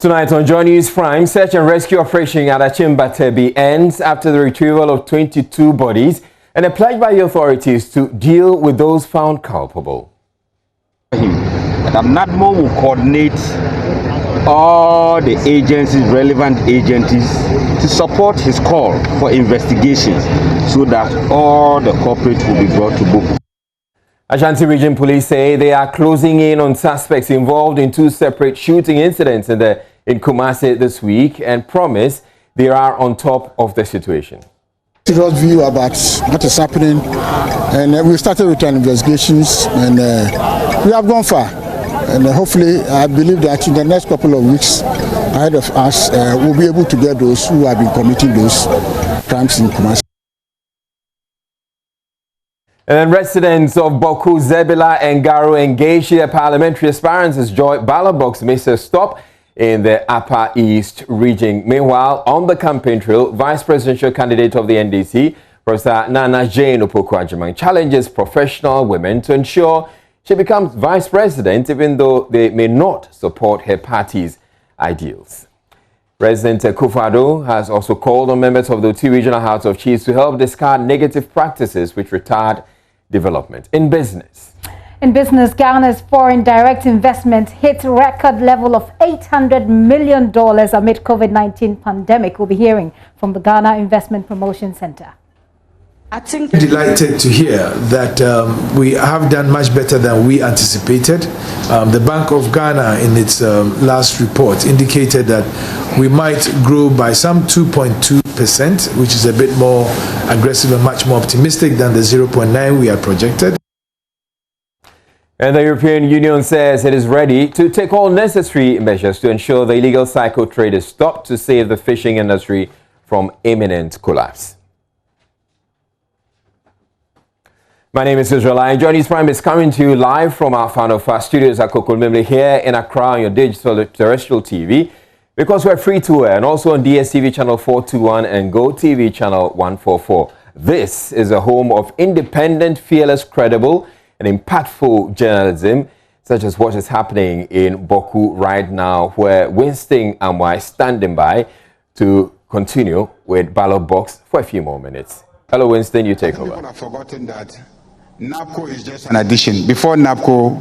Tonight on Joy News Prime, search and rescue operation at Achimba ends after the retrieval of 22 bodies and a pledge by the authorities to deal with those found culpable. That NADMO will coordinate all the agencies, relevant agencies, to support his call for investigations so that all the culprits will be brought to book. Ashanti Region Police say they are closing in on suspects involved in two separate shooting incidents in Kumasi this week and promise they are on top of the situation. Serious view about what is happening, and we started with investigations, and we have gone far. And hopefully, I believe that in the next couple of weeks ahead of us, we'll be able to get those who have been committing those crimes in Kumasi. And residents of Boku, Zebila and Garo engaged in their parliamentary aspirants as ballot box missed a stop in the Upper East region. Meanwhile, on the campaign trail, Vice Presidential candidate of the NDC, Professor Nana Jane Opoku-Agyeman, challenges professional women to ensure she becomes Vice President even though they may not support her party's ideals. President Akufo-Addo has also called on members of the Oti Regional House of Chiefs to help discard negative practices which retard development. In business, Ghana's foreign direct investment hit a record level of $800 million amid COVID-19 pandemic. We'll be hearing from the Ghana Investment Promotion Center. I think delighted to hear that we have done much better than we anticipated. The Bank of Ghana in its last report indicated that we might grow by some 2.2%, which is a bit more aggressive and much more optimistic than the 0.9 we had projected. And the European Union says it is ready to take all necessary measures to ensure the illegal psycho trade is stopped to save the fishing industry from imminent collapse. My name is Israel. Joy News Prime is coming to you live from our Fan of Our studios at Kokolmimli here in Accra on your digital terrestrial TV, because we're free to air, and also on DSTV channel 421 and Go TV channel 144. This is a home of independent, fearless, credible and impactful journalism, such as what is happening in Boku right now, where Winston Amwai is standing by to continue with Ballot Box for a few more minutes. Hello, Winston, you take over. People have forgotten that NAPCO is just an addition. Before NAPCO,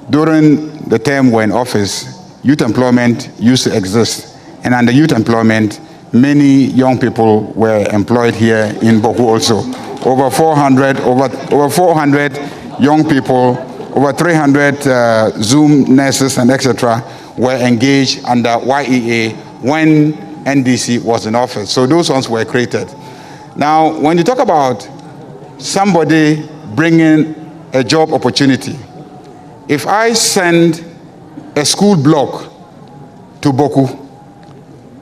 during the term we're in office, youth employment used to exist. And under youth employment, many young people were employed here in Boku also. Over 400 young people, over 300 Zoom nurses and etc. were engaged under YEA when NDC was in office. So those ones were created. Now, when you talk about somebody bringing a job opportunity, if I send a school block to Boku,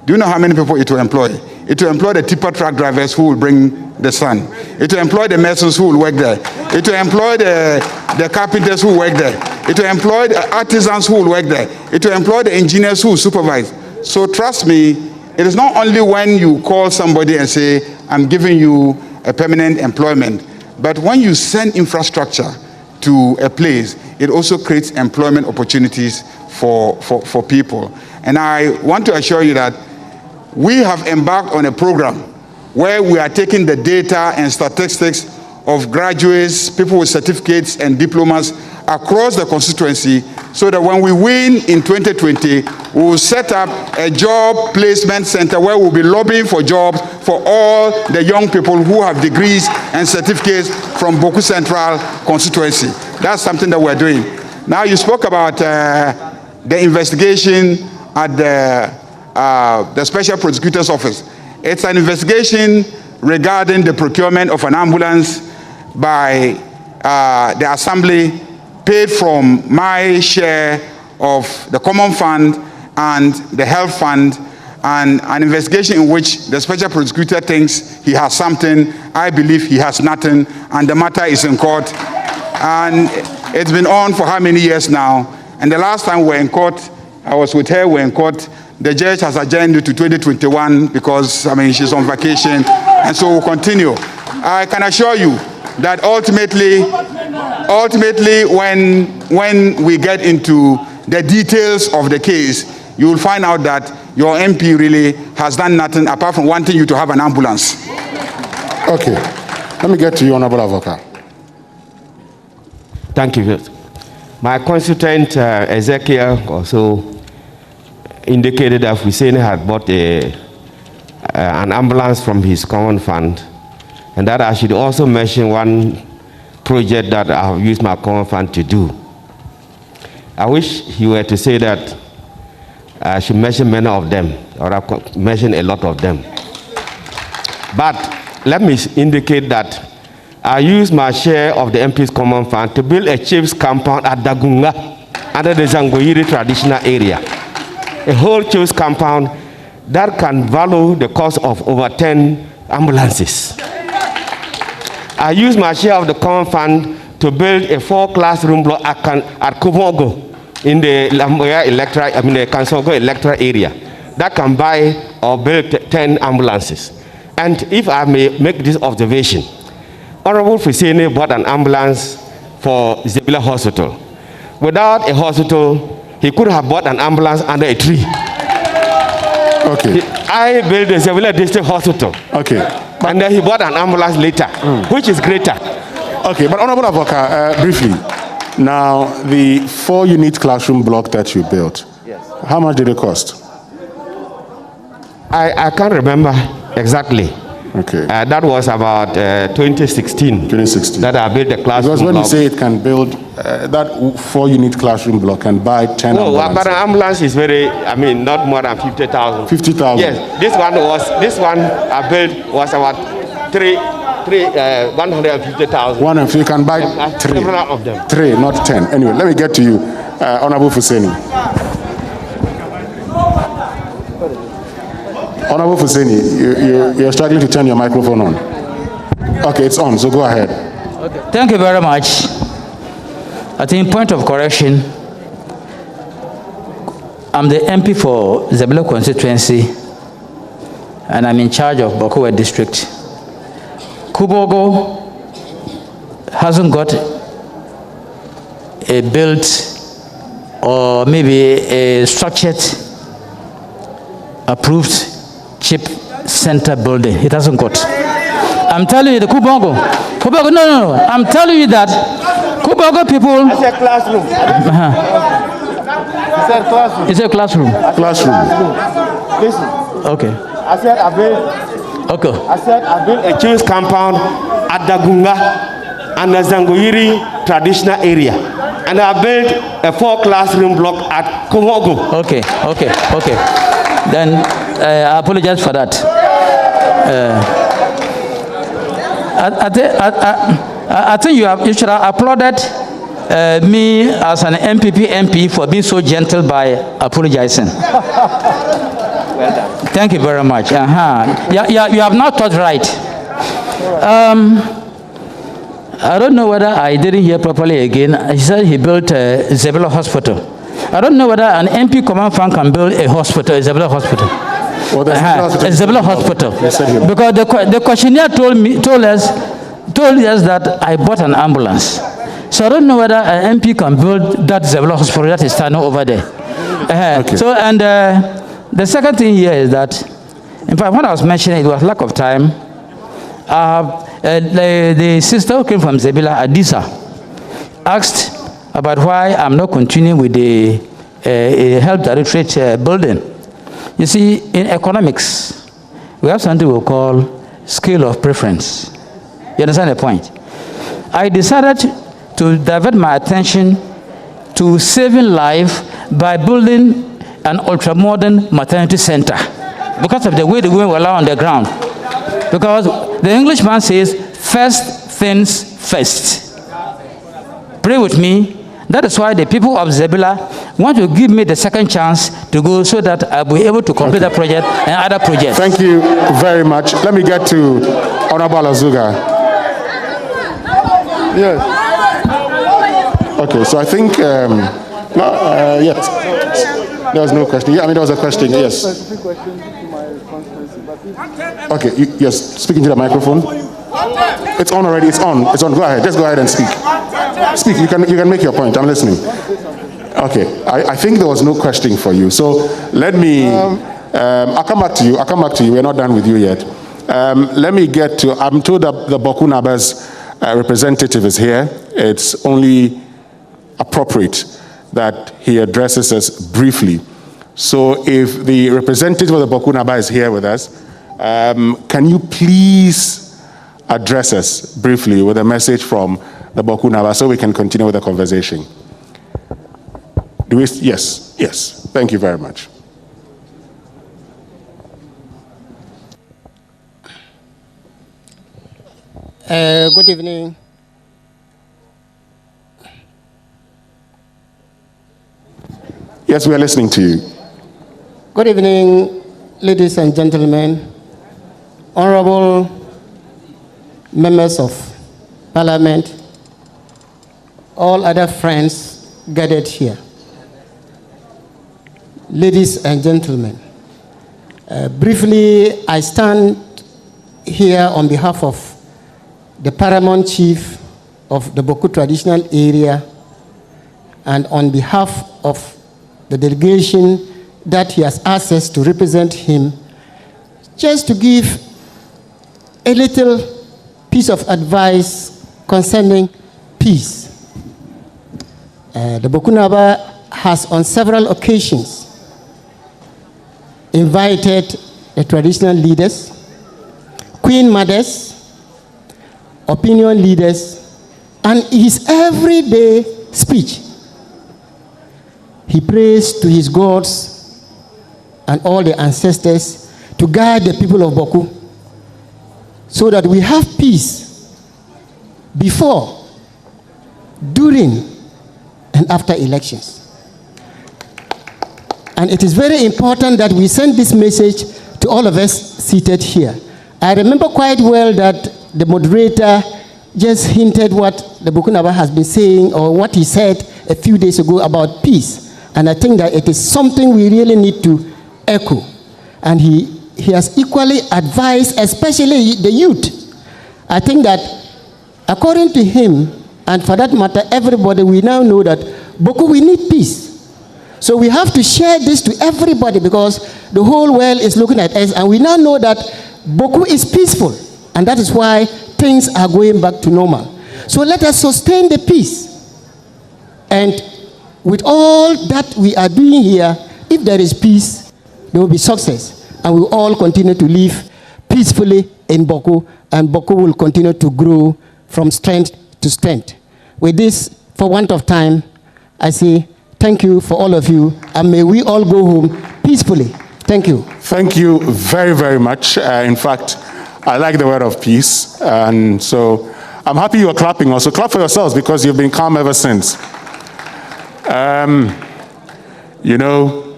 do you know how many people it will employ? It will employ the tipper truck drivers who will bring the sun. It will employ the masons who will work there. It will employ the carpenters who work there. It will employ the artisans who will work there. It will employ the engineers who will supervise. So trust me, it is not only when you call somebody and say, I'm giving you a permanent employment, but when you send infrastructure to a place, it also creates employment opportunities for people. And I want to assure you that we have embarked on a program where we are taking the data and statistics of graduates, people with certificates and diplomas across the constituency, so that when we win in 2020, we will set up a job placement center where we'll be lobbying for jobs for all the young people who have degrees and certificates from Boku Central constituency. That's something that we're doing. Now, you spoke about the investigation at the Special Prosecutor's Office. It's an investigation regarding the procurement of an ambulance by the Assembly, paid from my share of the Common Fund and the Health Fund, and an investigation in which the Special Prosecutor thinks he has something, I believe he has nothing, and the matter is in court. And it's been on for how many years now? And the last time we were in court, I was with her, we were in court, the judge has adjourned it to 2021 because, she's on vacation, and so we'll continue. I can assure you that ultimately when we get into the details of the case, you will find out that your MP really has done nothing apart from wanting you to have an ambulance. Okay, let me get to you, Honorable Avoka. Thank you. My constituent Ezekiel also indicated that Hussein had bought an ambulance from his common fund, and that I should also mention one project that I have used my common fund to do. I wish he were to say that I should mention many of them, or I could mention a lot of them. But let me indicate that I used my share of the MP's common fund to build a chief's compound at Dagunga, under the Zangoyiri traditional area. A whole chief's compound that can value the cost of over 10 ambulances. I used my share of the common fund to build a 4-classroom block at Kumogo in the Kansogo electoral area that can buy or build 10 ambulances. And if I may make this observation, Honorable Fuseni bought an ambulance for Zebila Hospital. Without a hospital, he could have bought an ambulance under a tree. Okay. I built the Zebila District Hospital. Okay. And then he bought an ambulance later, which is greater. Okay, but Honorable Avoka, briefly, now the 4-unit classroom block that you built, yes, how much did it cost? I can't remember exactly. Okay. That was about 2016. 2016. That I built the classroom because when block. you say it can build, that 4-unit classroom block can buy 10 ambulances. But an ambulance is not more than 50,000. 50,000? Yes. This one I built was about 150,000. 150, you can buy 3. Several of them. 3, not 10. Anyway, let me get to you, Honorable Fuseni. Honorable Fuseni, you're struggling to turn your microphone on. Okay, it's on, so go ahead. Okay. Thank you very much. I think, point of correction, I'm the MP for Zebila constituency, and I'm in charge of Bokowe district. Kubogo hasn't got a built or maybe a structured, approved chip center building. It hasn't got. I'm telling you, the Kubogo, no. I'm telling you that Kubogo people. I said classroom. It's a classroom. Classroom. Listen. Okay. I said I built. Okay. I said I built a children's compound at Dagunga and the Zangoyiri traditional area, and I built a 4-classroom block at Kumogo. Okay. Then I apologize for that. I think you should have applauded me as an MP for being so gentle by apologizing. Well done. Thank you very much. Yeah, you have not thought right. I don't know whether I didn't hear properly again. He said he built a Zebila Hospital. I don't know whether an MP command fund can build a hospital, a Zebila Hospital. Well, a Zebila Hospital. Because the questionnaire told us that I bought an ambulance. So I don't know whether an MP can build that Zebila Hospital that is standing over there. Okay. So, and the second thing here is that, in fact, when I was mentioning it was lack of time. The sister who came from Zebila, Adisa, asked about why I'm not continuing with the health directorate building. You see, in economics, we have something we call scale of preference. You understand the point? I decided to divert my attention to saving life by building an ultra-modern maternity center because of the way the women were lying on the ground. Because the Englishman says, first things first. Pray with me. That is why the people of Zebila want to give me the second chance to go so that I'll be able to complete that project and other projects. Thank you very much. Let me get to Honorable Azuga. Yes. Okay, so I think, yes. There was no question. Yeah, there was a question, yes. Okay, yes, speaking to the microphone. It's on already, it's on. Go ahead, just go ahead and speak. Speak, you can make your point, I'm listening. Okay, I think there was no question for you. So let me, I'll come back to you. We're not done with you yet. Let me get to, I'm told that the Boku Naba's representative is here. It's only appropriate that he addresses us briefly. So if the representative of the Boku Naba is here with us, can you please address us briefly with a message from the Boku Naba so we can continue with the conversation? Yes. Thank you very much. Good evening. Yes, we are listening to you. Good evening, ladies and gentlemen, honorable members of Parliament, all other friends gathered here. Ladies and gentlemen, briefly, I stand here on behalf of the Paramount Chief of the Boku Traditional Area and on behalf of the delegation that he has asked us to represent him, just to give a little piece of advice concerning peace. The Boku Naba has on several occasions invited the traditional leaders, queen mothers, opinion leaders, and his everyday speech, he prays to his gods and all the ancestors to guide the people of Boku so that we have peace before, during, and after elections. And it is very important that we send this message to all of us seated here. I remember quite well that the moderator just hinted what the Boku Naba has been saying, or what he said a few days ago about peace. And I think that it is something we really need to echo. And he has equally advised, especially the youth. I think that according to him, and for that matter, everybody, we now know that Boku, we need peace. So we have to share this to everybody because the whole world is looking at us, and we now know that Boku is peaceful. And that is why things are going back to normal. So let us sustain the peace. And with all that we are doing here, if there is peace, there will be success. And we will all continue to live peacefully in Boku, and Boku will continue to grow from strength to strength. With this, for want of time, I say thank you for all of you, and may we all go home peacefully. Thank you. Thank you very, very much. In fact, I like the word of peace, and so I'm happy you are clapping also. Clap for yourselves because you've been calm ever since. You know,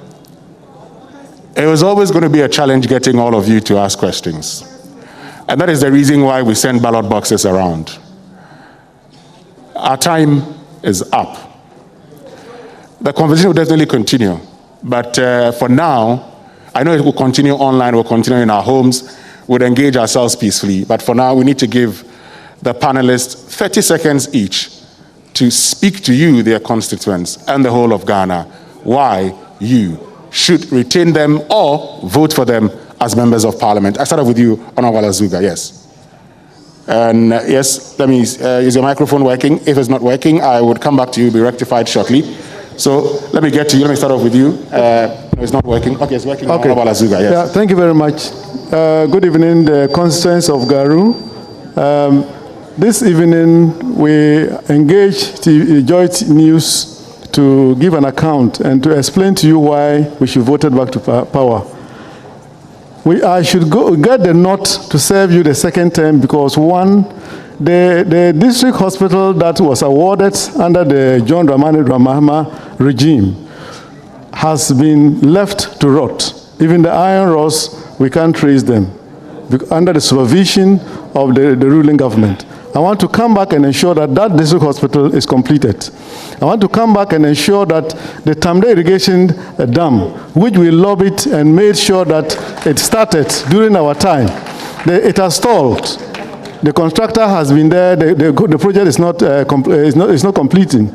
it was always going to be a challenge getting all of you to ask questions. And that is the reason why we send ballot boxes around. Our time is up. The conversation will definitely continue. But for now, I know it will continue online, we'll continue in our homes, we'll engage ourselves peacefully. But for now, we need to give the panelists 30 seconds each to speak to you, their constituents, and the whole of Ghana, why you should retain them or vote for them as members of parliament. I start off with you, Honorable Azuga, yes. And yes, let me, is your microphone working? If it's not working, I would come back to you, be rectified shortly. So let me get to you, let me start off with you. No, it's not working. Okay, it's working. Okay. Honorable Azuga, yes. Yeah, thank you very much. Good evening, the constituents of Garu. This evening, we engaged the Joint News to give an account and to explain to you why we should vote back to power. I should get the nod to serve you the second term because one, the district hospital that was awarded under the John Dramani Ramahama regime has been left to rot. Even the iron rods, we can't trace them under the supervision of the ruling government. I want to come back and ensure that that district hospital is completed. I want to come back and ensure that the Tamde irrigation dam, which we lobbied and made sure that it started during our time, it has stalled. The contractor has been there. The project is not completing.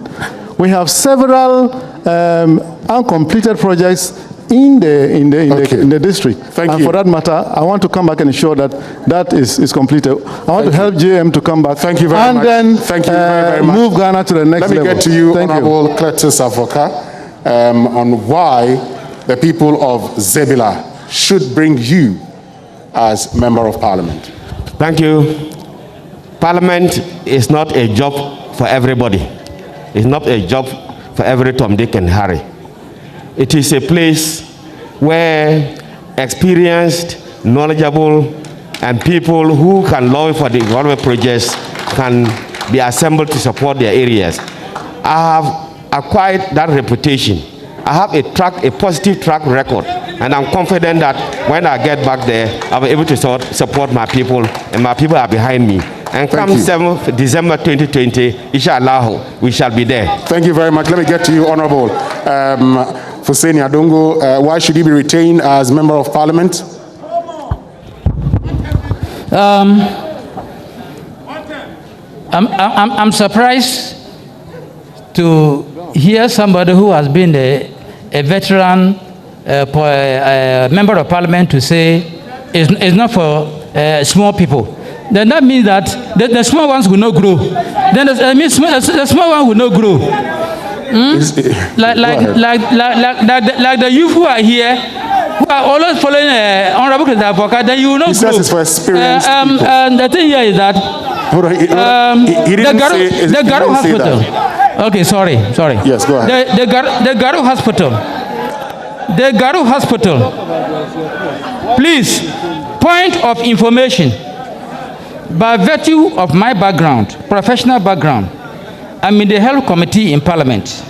We have several uncompleted projects in the district. Thank and you. For that matter, I want to come back and ensure that that is completed. I want to help JM to come back. Thank you very much. And then Thank you very much. move Ghana to the next level. Let me get to you, Thank Honorable Cletus Avoka, on why the people of Zebila should bring you as Member of Parliament. Thank you. Parliament is not a job for everybody. It's not a job for every Tom, Dick, and Harry. It is a place where experienced, knowledgeable, and people who can lobby for the development projects can be assembled to support their areas. I have acquired that reputation. I have a positive track record, and I'm confident that when I get back there, I'll be able to support my people, and my people are behind me. And come 7th December 2020, inshallah, we shall be there. Thank you very much. Let me get to you, Honorable Fuseni Adongo. Why should he be retained as Member of Parliament? I'm surprised to hear somebody who has been a veteran Member of Parliament to say it's not for small people. Then that means that the small ones will not grow. Then that means the small one will not grow. Like the youth who are here, who are always following Honorable Avoka, then you will not grow. This is for experienced people. And the thing here is that he didn't say the Garo Hospital. Okay, sorry. Yes, go ahead. The Garo Hospital. The Garo Hospital. Please, point of information. By virtue of my background, professional background, I'm in the health committee in Parliament.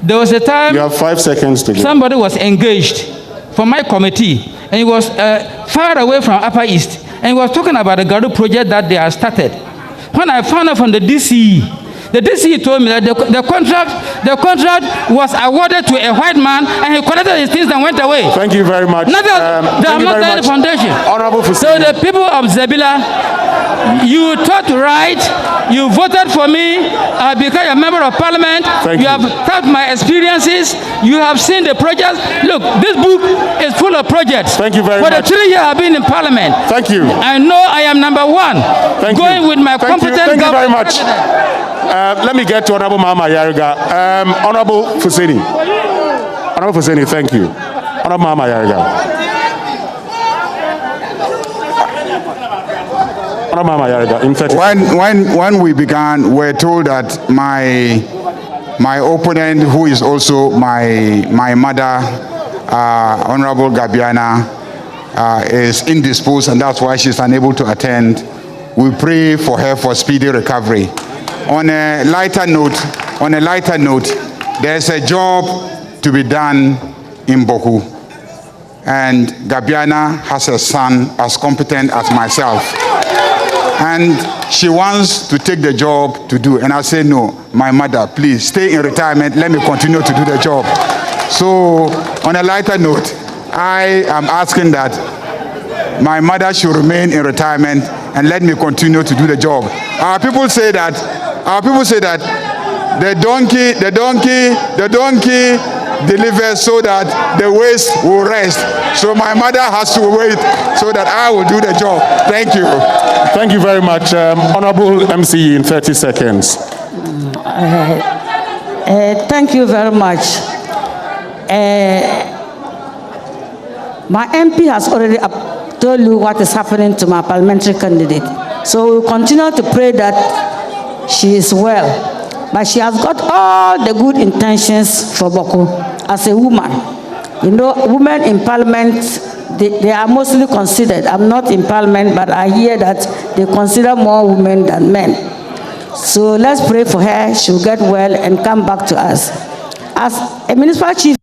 There was a time you have 5 seconds to go. Somebody was engaged for my committee, and he was far away from Upper East, and he was talking about the Garo project that they have started. When I found out from the DCE told me that the contract was awarded to a white man, and he collected his things and went away. Thank you very much. They have not done the foundation. So the people of Zebila, you thought right, you voted for me, I became a Member of Parliament. You have heard my experiences, you have seen the projects. Look, this book is full of projects. Thank you very much. For much. the 3 years I've been in Parliament, thank you. I know I am number one. Going with my competent Thank you very government. much. Let me get to Honorable Mama Yariga. Honorable Fuseni. Honorable Fuseni, thank you. Honorable Mama Yariga. Honorable Mama Yariga, in fact. When we began, we were told that my opponent, who is also my mother, Honorable Gabiana, is indisposed, and that's why she's unable to attend. We pray for her for speedy recovery. On a lighter note, there's a job to be done in Boku, and Gabiana has a son as competent as myself, and she wants to take the job to do. And I say, no, my mother, please stay in retirement. Let me continue to do the job. So, on a lighter note, I am asking that my mother should remain in retirement and let me continue to do the job. Our people say that the donkey delivers so that the waste will rest. So my mother has to wait so that I will do the job. Thank you. Thank you very much. Honorable MC in 30 seconds. Thank you very much. My MP has already told you what is happening to my parliamentary candidate. So we'll continue to pray that she is well. But she has got all the good intentions for Boko as a woman. You know, women in parliament, they are mostly considered. I'm not in parliament, but I hear that they consider more women than men. So let's pray for her. She'll get well and come back to us. As a municipal chief,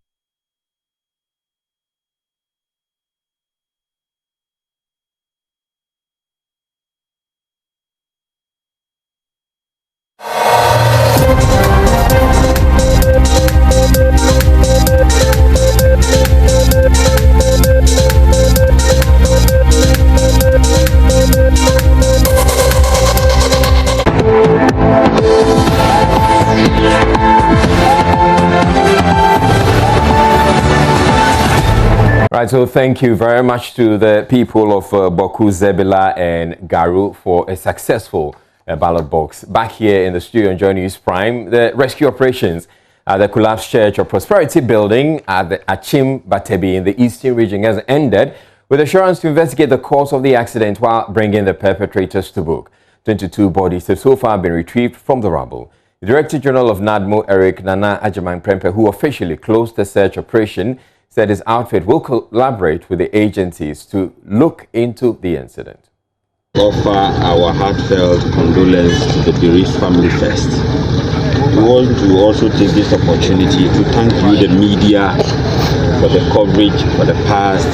Right, so thank you very much to the people of Boku, Zebila and Garu for a successful ballot box. Back here in the studio and joining you, Prime, the rescue operations at the collapsed Church of Prosperity building at the Achim Batebi in the Eastern region has ended with assurance to investigate the cause of the accident while bringing the perpetrators to book. 22 bodies have so far been retrieved from the rubble. The Director General of NADMO, Eric Nana Agyemang Prempeh, who officially closed the search operation, said his outfit will collaborate with the agencies to look into the incident. Offer our heartfelt condolence to the bereaved family first. We want to also take this opportunity to thank you, the media, for the coverage for the past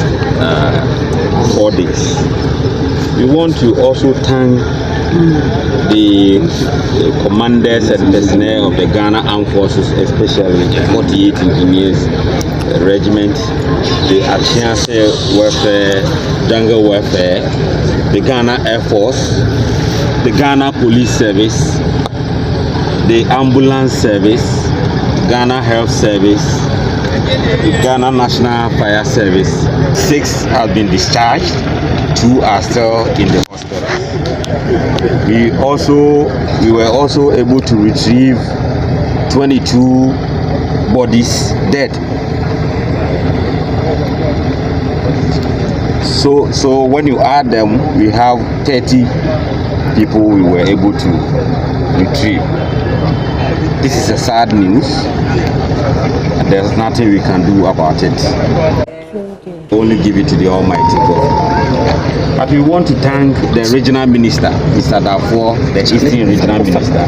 4 days. We want to also thank the commanders and personnel of the Ghana Armed Forces, especially the 48 Engineers Regiment, the Achiase Welfare, Jungle Welfare, the Ghana Air Force, the Ghana Police Service, the Ambulance Service, Ghana Health Service, the Ghana National Fire Service. 6 have been discharged, 2 are still in the hospital. We were also able to retrieve 22 bodies dead. So when you add them, we have 30 people we were able to retrieve. This is a sad news, and there's nothing we can do about it. Only give it to the Almighty God. But we want to thank the regional minister, Mr. Dafoe, the Eastern Regional Minister,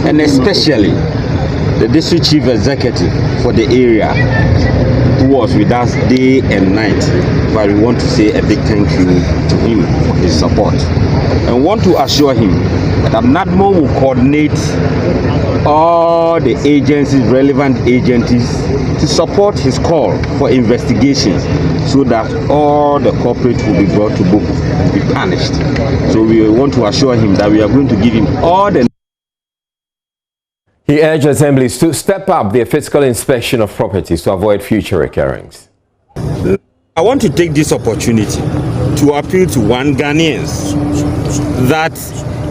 and especially the District Chief Executive for the area, who was with us day and night. But we want to say a big thank you to him for his support, and want to assure him that NADMO will coordinate all the agencies, relevant agencies, to support his call for investigations so that all the culprits will be brought to book and be punished. So we want to assure him that we are going to give him all the... He urged assemblies to step up their fiscal inspection of properties to avoid future recurrence. I want to take this opportunity to appeal to Ghanaians that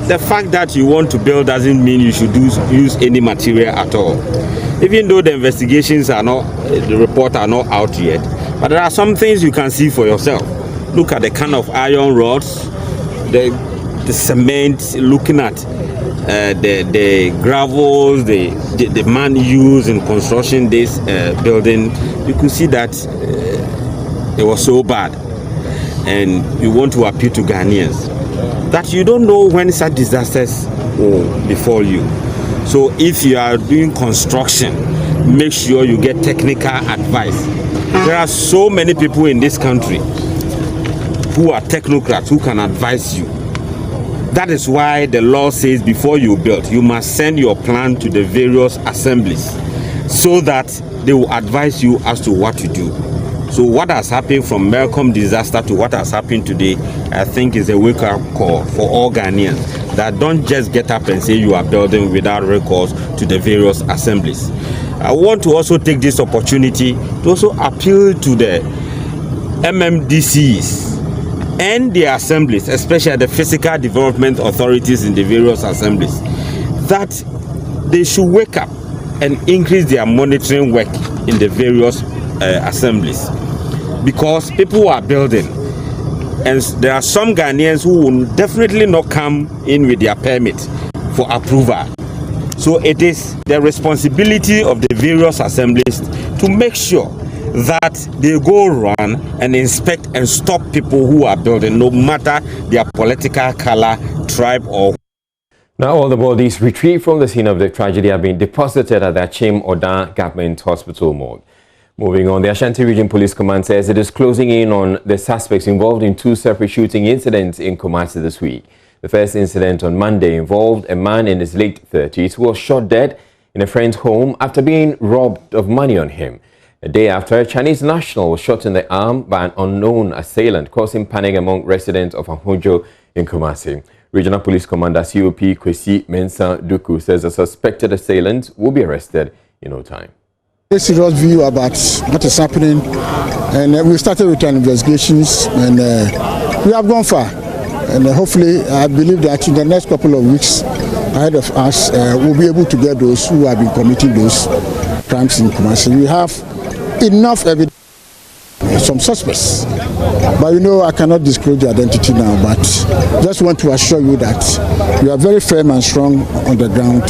the fact that you want to build doesn't mean you should use any material at all. Even though the investigations are not, the report are not out yet, but there are some things you can see for yourself. Look at the kind of iron rods, the cement, looking at the gravels, the man used in construction this building. You can see that it was so bad, and we want to appeal to Ghanaians that you don't know when such disasters will befall you. So if you are doing construction, make sure you get technical advice. There are so many people in this country who are technocrats who can advise you. That is why the law says before you build, you must send your plan to the various assemblies so that they will advise you as to what to do. So what has happened from Melcombe disaster to what has happened today, I think is a wake-up call for all Ghanaians, that don't just get up and say you are building without recourse to the various assemblies. I want to also take this opportunity to also appeal to the MMDCs and the assemblies, especially the physical development authorities in the various assemblies, that they should wake up and increase their monitoring work in the various assemblies, because people are building, and there are some Ghanaians who will definitely not come in with their permit for approval. So it is the responsibility of the various assemblies to make sure that they go around and inspect and stop people who are building, no matter their political color, tribe, or... Now, all the bodies retrieved from the scene of the tragedy have been deposited at the Achim Oda Government Hospital morgue. Moving on, the Ashanti Region Police Command says it is closing in on the suspects involved in 2 separate shooting incidents in Kumasi this week. The first incident on Monday involved a man in his late 30s who was shot dead in a friend's home after being robbed of money on him. A day after, a Chinese national was shot in the arm by an unknown assailant, causing panic among residents of Ahujo in Kumasi. Regional Police Commander COP Kwesi Mensah Duku says a suspected assailant will be arrested in no time. A serious view about what is happening, and we started with investigations, and we have gone far. And hopefully, I believe that in the next couple of weeks ahead of us, we'll be able to get those who have been committing those crimes in Kumasi. We have enough evidence. Some suspects, but you know I cannot disclose the identity now, but just want to assure you that we are very firm and strong on the ground,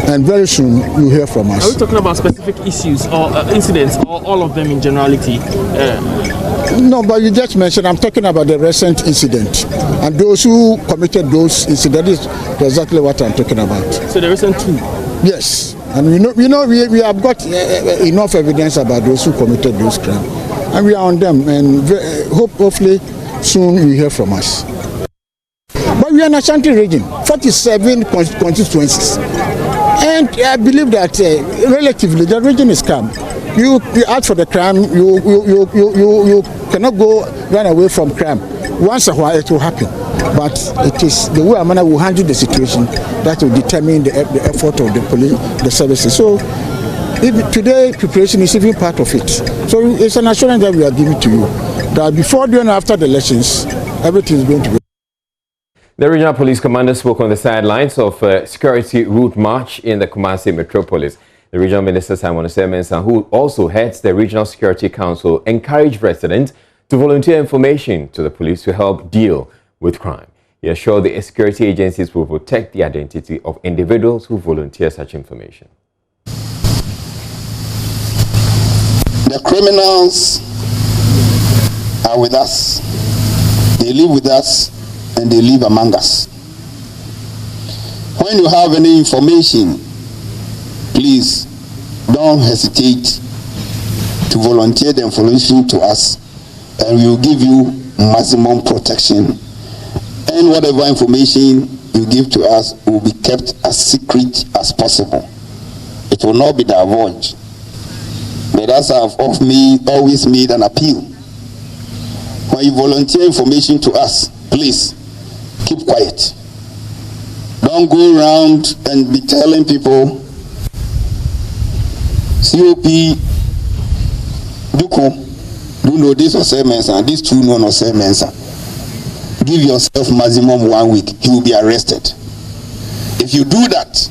and very soon you'll hear from us. Are we talking about specific issues or incidents, or all of them in generality? No, but you just mentioned, I'm talking about the recent incident, and those who committed those incidents, that's exactly what I'm talking about. So the recent two? Yes, and we have got enough evidence about those who committed those crimes. And we are on them, and hopefully soon you hear from us. But we are in Ashanti region, 47 constituencies, and I believe that relatively the region is calm. You ask for the crime, you cannot run away from crime. Once a while it will happen, but it is the way Amana will handle the situation that will determine the effort of the police, the services. So. Today, preparation is even part of it. So it's an assurance that we are giving to you that before, during, and after the elections, everything is going to be. The regional police commander spoke on the sidelines of a security route march in the Kumasi metropolis. The regional minister, Simon Osemensa, who also heads the Regional Security Council, encouraged residents to volunteer information to the police to help deal with crime. He assured the security agencies will protect the identity of individuals who volunteer such information. The criminals are with us. They live with us and they live among us. When you have any information, please don't hesitate to volunteer the information to us, and we will give you maximum protection. And whatever information you give to us will be kept as secret as possible. It will not be divulged. But as I've always made an appeal, when you volunteer information to us, please keep quiet. Don't go around and be telling people, COP, Duku, do know this or say Mensa, this two no or say Mensa. Give yourself maximum 1 week, you will be arrested. If you do that,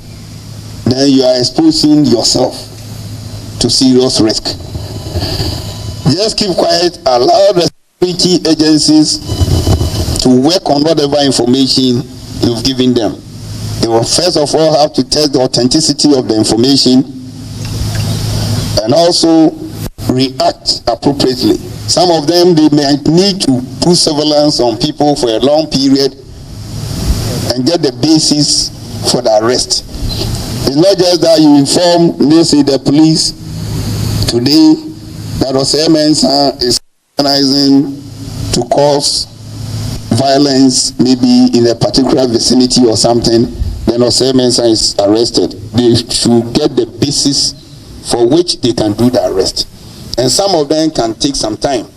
then you are exposing yourself to serious risk. Just keep quiet, allow the security agencies to work on whatever information you've given them. They will first of all have to test the authenticity of the information and also react appropriately. Some of them, they might need to put surveillance on people for a long period and get the basis for the arrest. It's not just that you inform, they say the police today that Osemensa is organizing to cause violence maybe in a particular vicinity or something, then Osemensa is arrested. They should get the basis for which they can do the arrest. And some of them can take some time.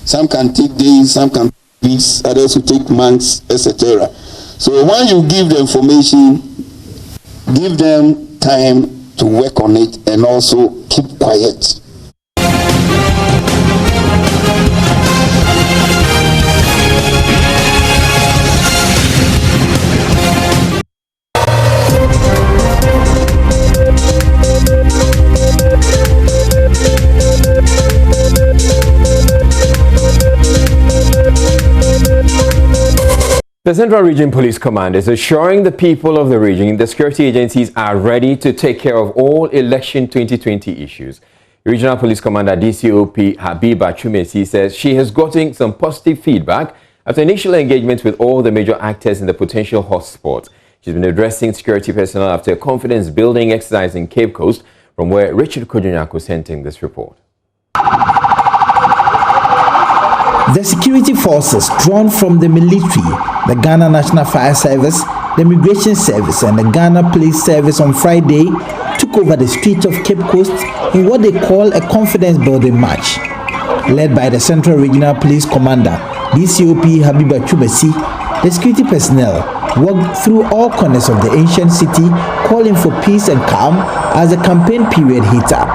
Some can take days, some can take weeks, others will take months, etc. So when you give the information, give them time to work on it and also keep quiet. The Central Region Police Command is assuring the people of the region the security agencies are ready to take care of all election 2020 issues. Regional Police Commander DCOP Habiba Chumesi says she has gotten some positive feedback after initial engagement with all the major actors in the potential hotspot. She's been addressing security personnel after a confidence-building exercise in Cape Coast, from where Richard Kojunyako sent in this report. The security forces drawn from the military, the Ghana National Fire Service, the Immigration Service and the Ghana Police Service on Friday took over the streets of Cape Coast in what they call a confidence-building march. Led by the Central Regional Police Commander, DCOP Habiba Chumesi, the security personnel walked through all corners of the ancient city, calling for peace and calm as the campaign period heats up.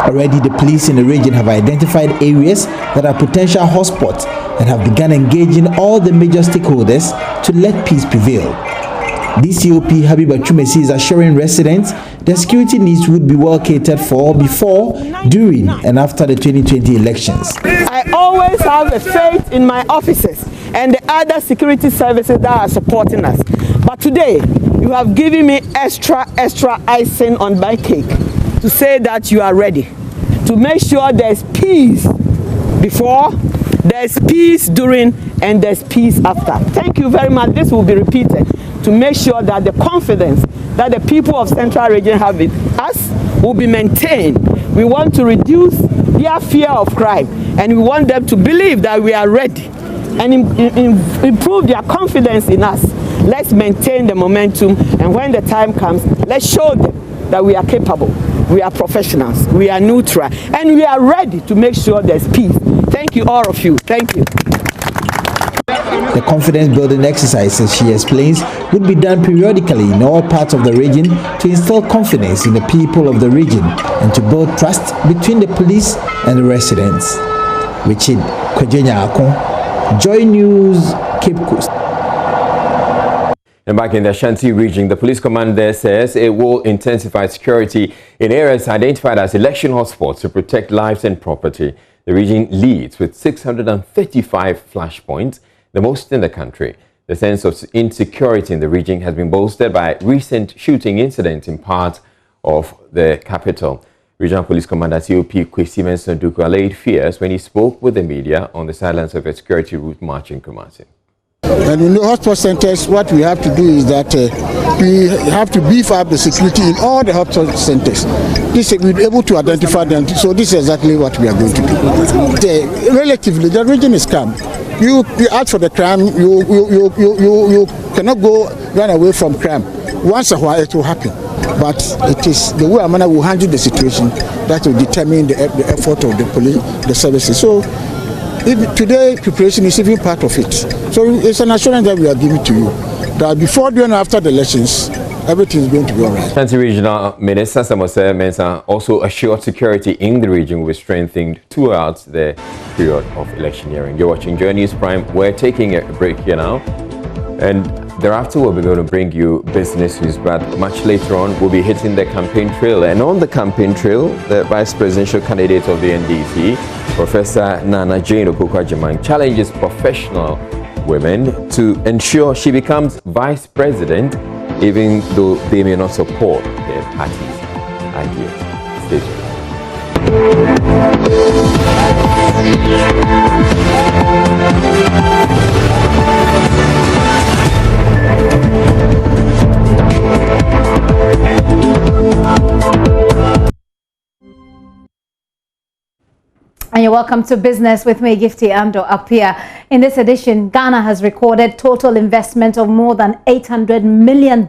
Already, the police in the region have identified areas that are potential hotspots and have begun engaging all the major stakeholders to let peace prevail. DCOP Habiba Chumesi is assuring residents their security needs would be well catered for before, during, and after the 2020 elections. I always have a faith in my officers and the other security services that are supporting us. But today, you have given me extra icing on my cake to say that you are ready to make sure there's peace before, there's peace during, and there's peace after. Thank you very much. This will be repeated to make sure that the confidence that the people of Central Region have in us will be maintained. We want to reduce their fear of crime, and we want them to believe that we are ready and improve their confidence in us. Let's maintain the momentum, and when the time comes, let's show them that we are capable, we are professionals, we are neutral, and we are ready to make sure there's peace. Thank you, all of you. Thank you. The confidence-building exercises, she explains, would be done periodically in all parts of the region to instill confidence in the people of the region and to build trust between the police and the residents. Richard Kojenya Akon, Joy News, Cape Coast. And back in the Ashanti region, the police commander says it will intensify security in areas identified as election hotspots to protect lives and property. The region leads with 635 flashpoints, the most in the country. The sense of insecurity in the region has been bolstered by recent shooting incidents in parts of the capital. Regional Police Commander COP Kwesi Mensah Duku allayed fears when he spoke with the media on the silence of a security route march in Kumasi. And in the hotspot centers, what we have to do is that we have to beef up the security in all the hotspot centers. We'll be able to identify them. So this is exactly what we are going to do. Relatively, the region is calm. You ask for the crime, you cannot run away from crime. Once a while it will happen. But it is the way Amana will handle the situation that will determine the effort of the police, the services. So today, preparation is even part of it. So it's an assurance that we are giving to you that before, during, and after the elections, everything is going to be all right. Ashanti Regional Minister Samose Mensah also assured security in the region will be strengthened throughout the period of electioneering. You're watching Joy News Prime. We're taking a break here now, and thereafter we'll be going to bring you business news, but much later on we'll be hitting the campaign trail. And on the campaign trail, the vice presidential candidate of the NDC, Professor Nana Jane Okukwajimang, challenges professional women to ensure she becomes vice president, even though they may not support their party's ideas. Stay And you're welcome to Business with me, Gifty Ando Apia. In this edition, Ghana has recorded total investment of more than $800 million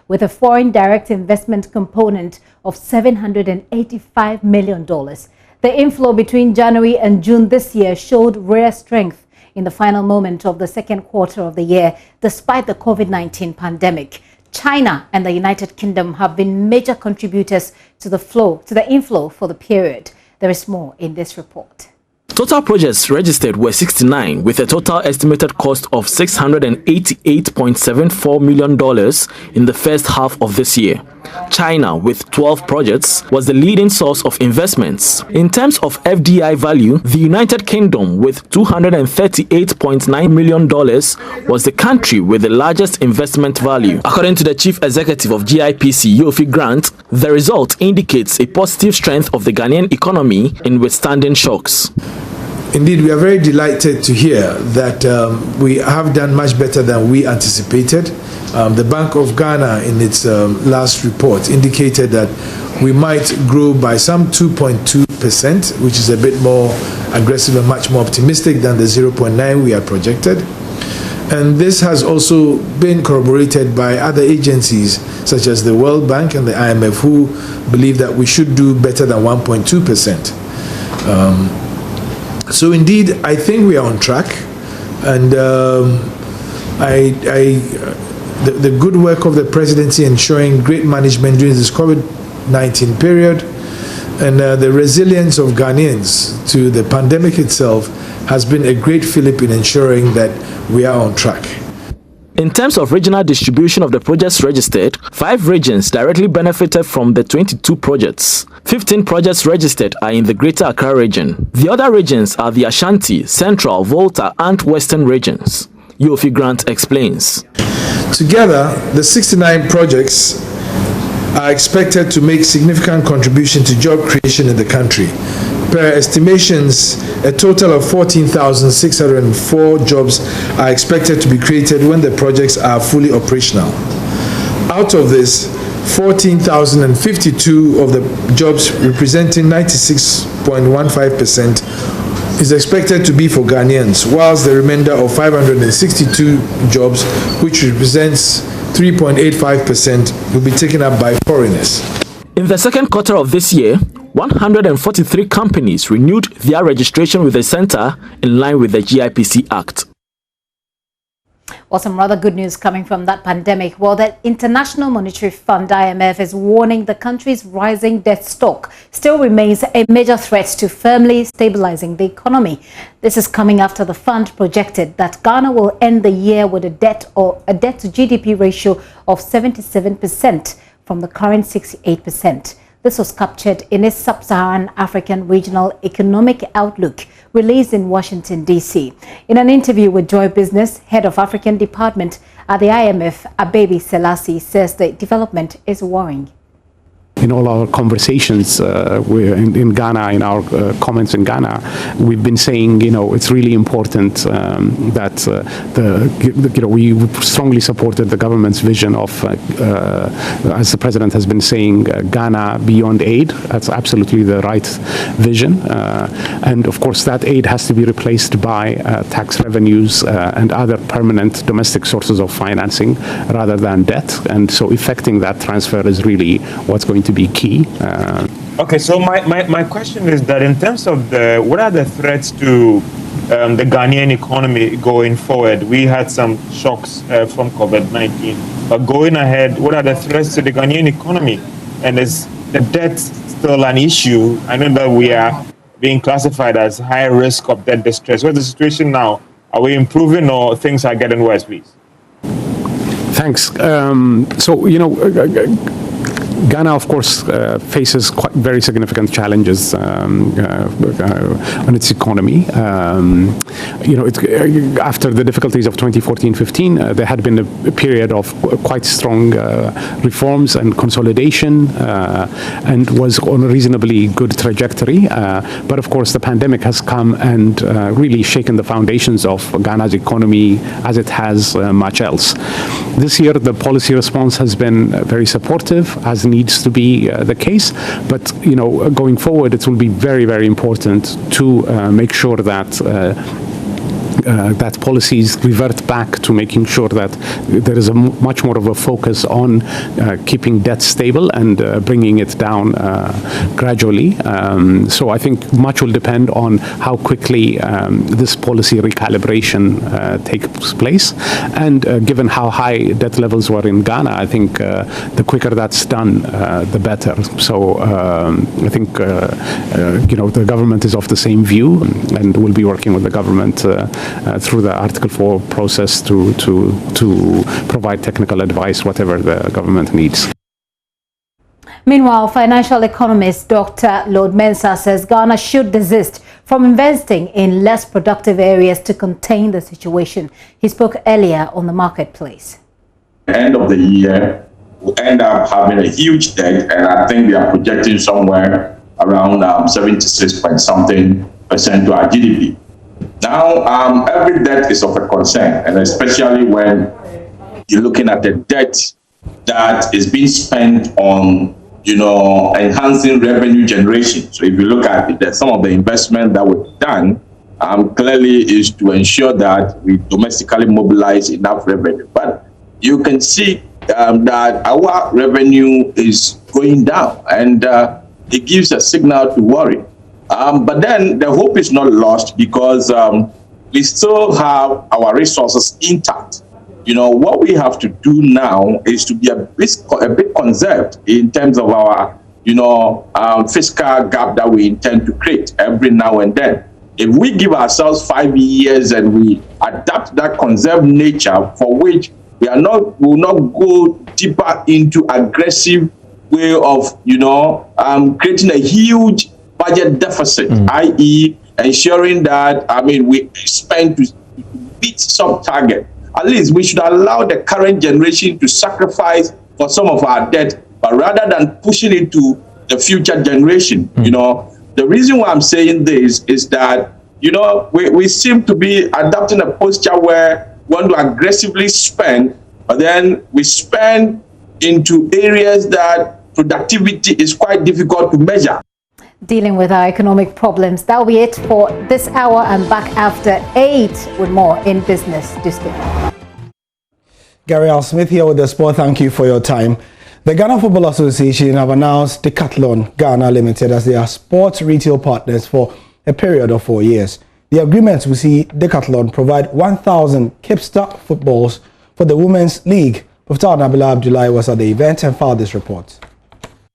with a foreign direct investment component of $785 million. The inflow between January and June this year showed rare strength in the final moment of the second quarter of the year, despite the COVID-19 pandemic. China and the United Kingdom have been major contributors to the inflow for the period. There is more in this report. Total projects registered were 69, with a total estimated cost of $688.74 million in the first half of this year. China, with 12 projects, was the leading source of investments. In terms of FDI value, the United Kingdom, with $238.9 million, was the country with the largest investment value. According to the Chief Executive of GIPC, Yofi Grant, the result indicates a positive strength of the Ghanaian economy in withstanding shocks. Indeed, we are very delighted to hear that we have done much better than we anticipated. The Bank of Ghana, in its last report, indicated that we might grow by some 2.2%, which is a bit more aggressive and much more optimistic than the 0.9 we had projected. And this has also been corroborated by other agencies, such as the World Bank and the IMF, who believe that we should do better than 1.2%. So indeed, I think we are on track, and the good work of the presidency ensuring great management during this COVID-19 period, And the resilience of Ghanaians to the pandemic itself has been a great fillip in ensuring that we are on track. In terms of regional distribution of the projects registered, 5 regions directly benefited from the 22 projects. 15 projects registered are in the Greater Accra region. The other regions are the Ashanti, Central, Volta, and Western regions. Yofi Grant explains. Together, the 69 projects are expected to make significant contribution to job creation in the country. Per estimations, a total of 14,604 jobs are expected to be created when the projects are fully operational. Out of this, 14,052 of the jobs, representing 96.15%, is expected to be for Ghanaians, whilst the remainder of 562 jobs, which represents 3.85%, will be taken up by foreigners. In the second quarter of this year, 143 companies renewed their registration with the center in line with the GIPC Act. Well, some rather good news coming from that pandemic. Well, the International Monetary Fund, IMF, is warning the country's rising debt stock still remains a major threat to firmly stabilizing the economy. This is coming after the fund projected that Ghana will end the year with a debt to GDP ratio of 77% from the current 68%. This was captured in its Sub-Saharan African Regional Economic Outlook released in Washington, D.C. In an interview with Joy Business, head of African Department at the IMF, Abebi Selassie, says the development is worrying. In all our conversations in Ghana, in our comments in Ghana, we've been saying, it's really important that we strongly supported the government's vision of, as the president has been saying, Ghana beyond aid. That's absolutely the right vision. And of course, that aid has to be replaced by tax revenues and other permanent domestic sources of financing rather than debt. And so effecting that transfer is really what's going to be key. Okay, so my question is that in terms of what are the threats to the Ghanaian economy going forward? We had some shocks from COVID-19, but going ahead, what are the threats to the Ghanaian economy? And is the debt still an issue? I know that we are being classified as high risk of debt distress. What's the situation now? Are we improving or things are getting worse, please? Thanks. Ghana, of course, faces very significant challenges on its economy. After the difficulties of 2014-15, there had been a period of quite strong reforms and consolidation, and was on a reasonably good trajectory. But of course, the pandemic has come and really shaken the foundations of Ghana's economy, as it has much else. This year, the policy response has been very supportive, as needs to be the case. But going forward, it will be very, very important to make sure that that policies revert back to making sure that there is a much more of a focus on keeping debt stable and bringing it down gradually. So I think much will depend on how quickly this policy recalibration takes place. And given how high debt levels were in Ghana, I think the quicker that's done, the better. So I think the government is of the same view, and we'll be working with the government through the Article 4 process to provide technical advice, whatever the government needs. Meanwhile, financial economist Dr. Lord Mensah says Ghana should desist from investing in less productive areas to contain the situation. He spoke earlier on the marketplace. End of the year, we'll end up having a huge debt, and I think we are projecting somewhere around 76% to our GDP. Now, every debt is of a concern, and especially when you're looking at the debt that is being spent on, enhancing revenue generation. So if you look at it, some of the investment that we've done clearly is to ensure that we domestically mobilize enough revenue. But you can see that our revenue is going down, and it gives a signal to worry. But then the hope is not lost, because we still have our resources intact. What we have to do now is to be a bit conserved in terms of our fiscal gap that we intend to create every now and then. If we give ourselves 5 years and we adapt that conserved nature for which we will not go deeper into aggressive way of, creating a huge budget deficit, i.e. ensuring that, we spend to beat some target. At least we should allow the current generation to sacrifice for some of our debt, but rather than pushing it to the future generation, The reason why I'm saying this is that, we seem to be adopting a posture where we want to aggressively spend, but then we spend into areas that productivity is quite difficult to measure. Dealing with our economic problems. That'll be it for this hour. I'm back after 8 with more in Business. Do stay. Gary Al Smith here with the sport. Thank you for your time. The Ghana Football Association have announced Decathlon Ghana Limited as their sports retail partners for a period of 4 years. The agreements will see Decathlon provide 1,000 Kipster footballs for the Women's League. Professor Nabila Abdullahi was at the event and filed this report.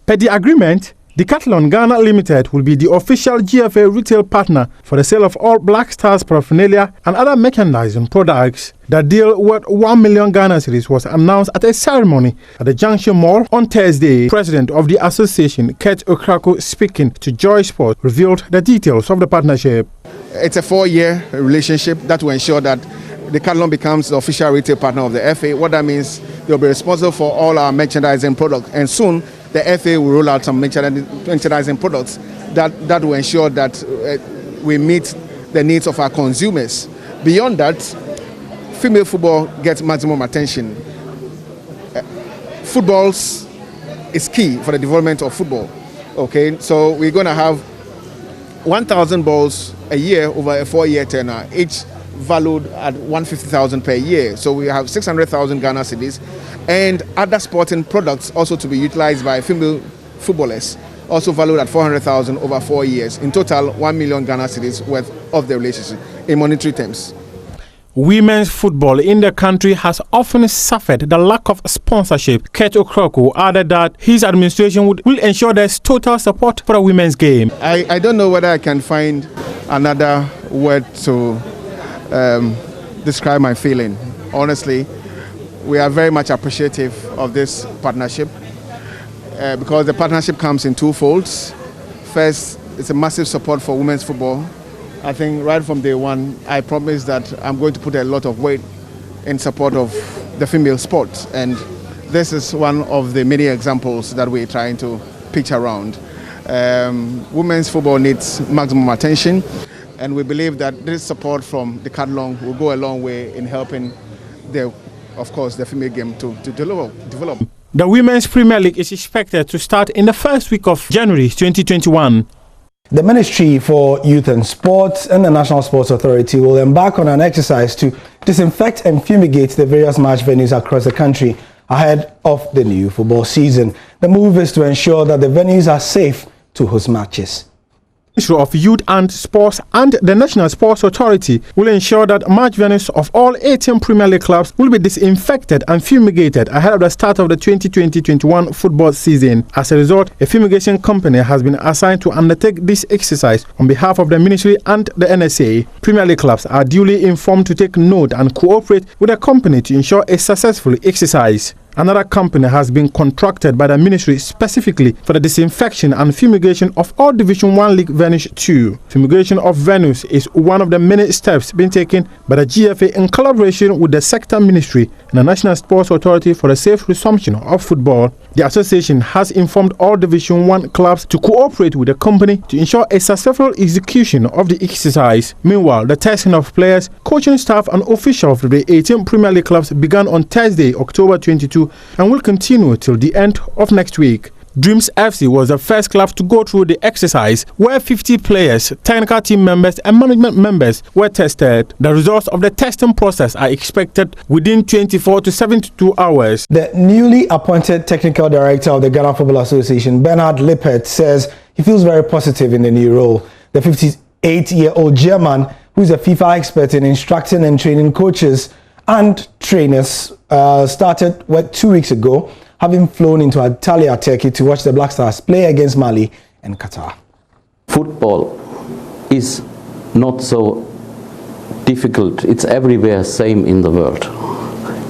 Per the agreement, Decathlon Ghana Limited will be the official GFA retail partner for the sale of all Black Stars paraphernalia and other merchandising products. The deal worth 1 million Ghana cedis was announced at a ceremony at the Junction Mall on Thursday. President of the association, Kurt Okrako, speaking to Joy Sport, revealed the details of the partnership. It's a 4-year relationship that will ensure that Decathlon becomes the official retail partner of the FA. What that means, they'll be responsible for all our merchandising products, and soon the FA will roll out some merchandising products that will ensure that we meet the needs of our consumers. Beyond that, female football gets maximum attention. Footballs is key for the development of football. Okay, so we're going to have 1,000 balls a year over a 4-year tenure, each valued at 150,000 per year. So we have 600,000 Ghana cedis, and other sporting products also to be utilized by female footballers, also valued at 400,000 over 4 years. In total, 1 million Ghana cedis worth of the relationship in monetary terms. Women's football in the country has often suffered the lack of sponsorship. Kurt Okrako added that his administration will ensure there's total support for the women's game. I don't know whether I can find another word to describe my feeling. Honestly, we are very much appreciative of this partnership because the partnership comes in two folds. First, it's a massive support for women's football. I think right from day one, I promised that I'm going to put a lot of weight in support of the female sport, and this is one of the many examples that we're trying to pitch around. Women's football needs maximum attention, and we believe that this support from Decathlon will go a long way in helping the female game to develop. The Women's Premier League is expected to start in the first week of January 2021. The Ministry for Youth and Sports and the National Sports Authority will embark on an exercise to disinfect and fumigate the various match venues across the country ahead of the new football season. The move is to ensure that the venues are safe to host matches. The Ministry of Youth and Sports and the National Sports Authority will ensure that match venues of all 18 Premier League clubs will be disinfected and fumigated ahead of the start of the 2020-21 football season. As a result, a fumigation company has been assigned to undertake this exercise on behalf of the Ministry and the NSA. Premier League clubs are duly informed to take note and cooperate with the company to ensure a successful exercise. Another company has been contracted by the ministry specifically for the disinfection and fumigation of all Division 1 League venues too. Fumigation of venues is one of the many steps being taken by the GFA in collaboration with the sector ministry and the National Sports Authority for the safe resumption of football. The association has informed all Division 1 clubs to cooperate with the company to ensure a successful execution of the exercise. Meanwhile, the testing of players, coaching staff and officials of the 18 Premier League clubs began on Thursday, October 22 and will continue till the end of next week. Dreams FC was the first club to go through the exercise where 50 players, technical team members and management members were tested. The results of the testing process are expected within 24 to 72 hours. The newly appointed technical director of the Ghana Football Association, Bernard Lippert, says he feels very positive in the new role. The 58-year-old German, who is a FIFA expert in instructing and training coaches and trainers, started work 2 weeks ago having flown into Antalya, Turkey to watch the Black Stars play against Mali and Qatar. Football is not so difficult. It's everywhere same in the world.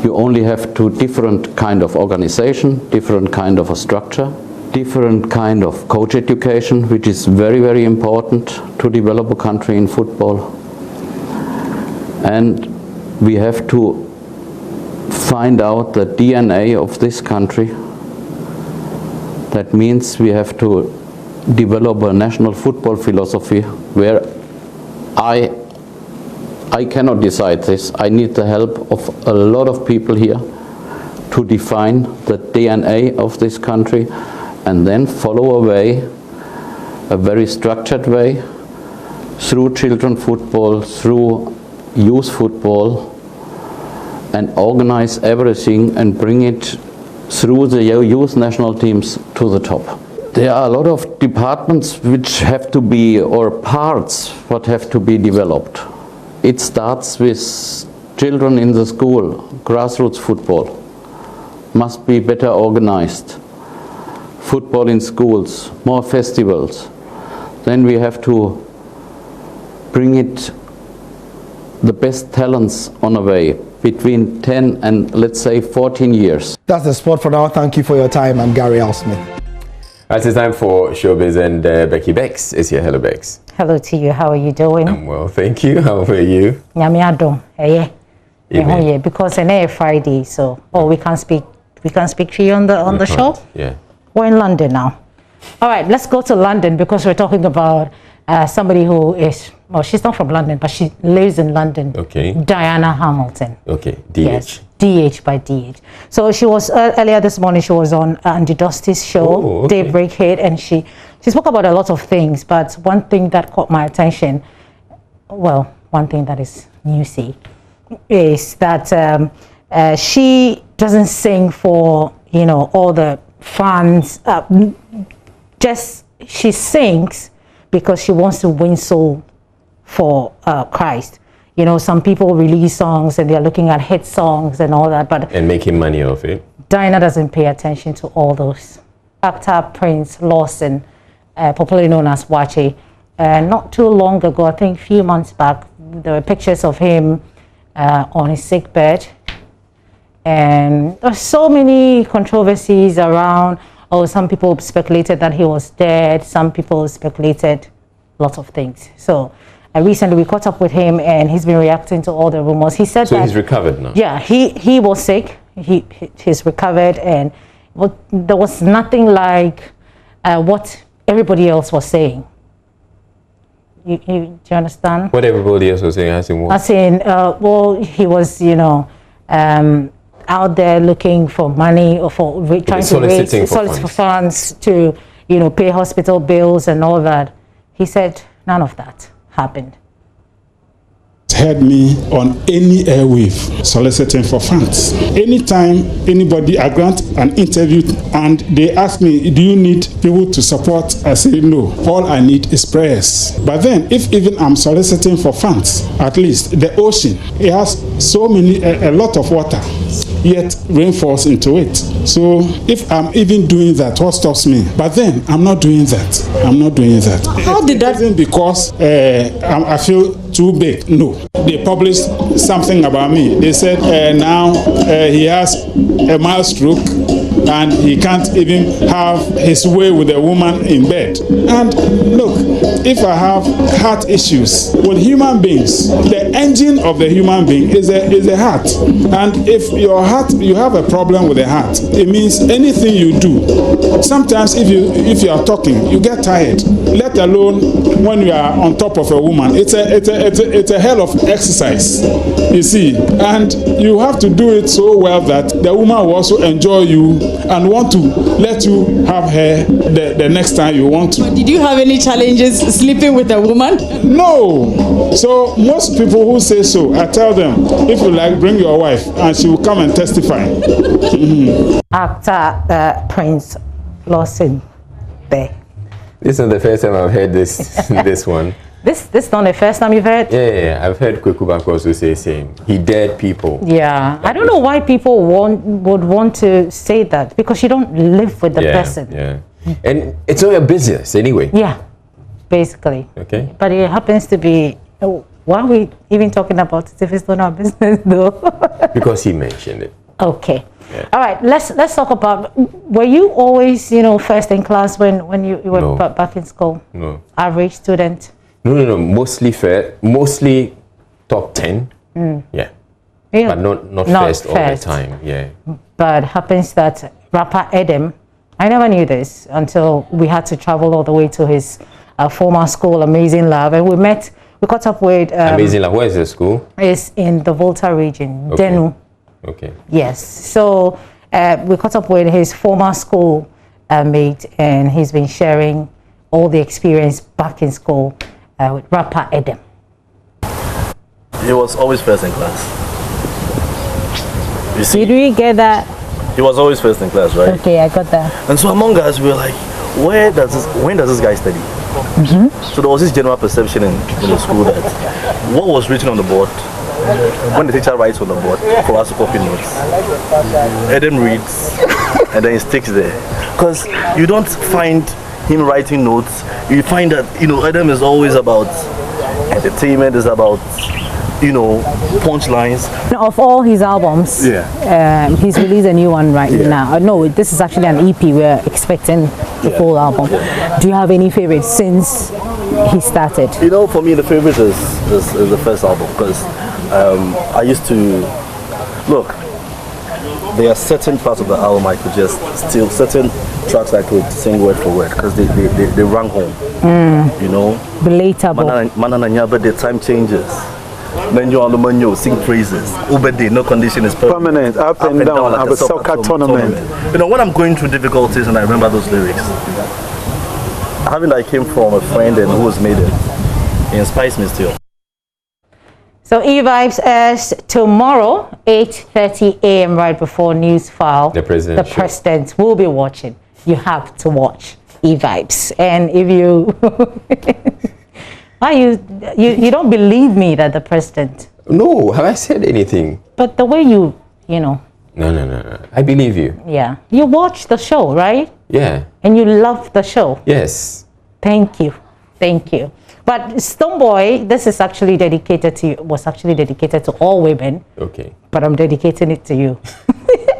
You only have two different kind of organization, different kind of a structure, different kind of coach education, which is very, very important to develop a country in football. And we have to find out the DNA of this country. That means we have to develop a national football philosophy where I cannot decide this. I need the help of a lot of people here to define the DNA of this country and then follow a way, a very structured way, through children football, through youth football, and organize everything and bring it through the youth national teams to the top. There are a lot of departments which have to be, or parts what have to be developed. It starts with children in the school. Grassroots football must be better organized. Football in schools, more festivals. Then we have to bring it, the best talents on a way, between 10 and let's say 14 years. That's the sport for now. Thank you for your time. I'm Gary Al Smith. It's time for Showbiz, and Becky Bex is here. Hello, Bex. Hello to you. How are you doing? I'm well, thank you. How are you? Yeah. Because it's Friday, so we can speak to you on the show. Yeah. We're in London now. All right, let's go to London because we're talking about somebody who is, well, she's not from London, but she lives in London. Okay. Diana Hamilton. Okay, DH. Yes, DH by DH. So she was, earlier this morning, she was on Andy Dusty's show, Daybreak Hit, and she spoke about a lot of things, but one thing that caught my attention, well, one thing that is newsy, is that she doesn't sing for, you know, all the fans, just she sings because she wants to win soul for Christ. You know, some people release songs and they're looking at hit songs and all that, but and making money off it. Diana doesn't pay attention to all those. Actor Prince Lawson, popularly known as Wache, not too long ago, I think a few months back, there were pictures of him on his sick bed, and there's so many controversies around. Oh, some people speculated that he was dead. Some people speculated lots of things. So recently we caught up with him, and he's been reacting to all the rumors. He said so he's recovered now. Yeah, he was sick. He's recovered, and there was nothing like what everybody else was saying. Do you understand? What everybody else was saying, as in what? As in, well, he was, you know, out there looking for money or for trying to raise funds to, you know, pay hospital bills and all that. He said none of that happened. Heard me on any airwave soliciting for funds. Anytime I grant an interview and they ask me, do you need people to support? I say no. All I need is prayers. But then if even I'm soliciting for funds, at least the ocean, it has so many, a lot of water, yet rain falls into it. So if I'm even doing that, what stops me? But then I'm not doing that. I'm not doing that. How did that? It isn't because I feel too big. No. They published something about me. They said now he has a mild stroke and he can't even have his way with a woman in bed. And look, if I have heart issues with human beings, the engine of the human being is a heart. And if your heart, you have a problem with the heart, it means anything you do. Sometimes if you are talking, you get tired. Let alone when you are on top of a woman. It's a hell of exercise, you see. And you have to do it so well that the woman will also enjoy you and want to let you have her the next time you want to. Did you have any challenges sleeping with a woman? No. So most people who say so, I tell them, if you like, bring your wife and she will come and testify. Actor Prince Lawson there. This is the first time I've heard this this one. This is not the first time you've heard? Yeah, I've heard Kweku Bankole also say same. He dared people. Yeah, I don't know why people would want to say that, because you don't live with the person. Yeah, and it's not your business anyway. Yeah, basically. Okay. But it happens to be. Why are we even talking about it if it's not our business, though? Because he mentioned it. Okay. Yeah. All right. Let's talk about. Were you always, first in class when you were back in school? No. Average student. No. Mostly fair. Mostly top 10. Yeah. But not first all the time. Yeah. But happens that rapper Adam, I never knew this until we had to travel all the way to his former school, Amazing Love, and we caught up with Amazing Love. Where is the school? It's in the Volta region, okay. Denu. Okay. Yes. So we caught up with his former school mate, and he's been sharing all the experience back in school with rapper Adam. He was always first in class. You see? Did we get that? He was always first in class, right? Okay, I got that. And so among us, we were like, when does this guy study? So there was this general perception in the school that what was written on the board, when the teacher writes on the board for us to copy notes, Adam reads and then he sticks there. Because you don't find him writing notes, you find that Adam is always about entertainment, is about punchlines. Of all his albums, he's released a new one right now. No, this is actually an EP. We're expecting the full album. Do you have any favorites since he started? For me, the favorite is the first album, because I used to look. There are certain parts of the album I could just steal, certain tracks I could sing word for word because they rang home. Relatable. Manana, the time changes. Then you on the menu, sing praises. Ubedi, no condition is permanent, up and down, like a soccer tournament. When I'm going through difficulties and I remember those lyrics, having I came from a friend and who has made it inspires me still. So E-Vibes airs tomorrow, 8:30 a.m. right before News File. The president will be watching. You have to watch E-Vibes. And if you... Why you don't believe me that the president? No, have I said anything? But the way you know. No. I believe you. Yeah. You watch the show, right? Yeah. And you love the show. Yes. Thank you. But Stoneboy, this is actually was actually dedicated to all women. Okay. But I'm dedicating it to you.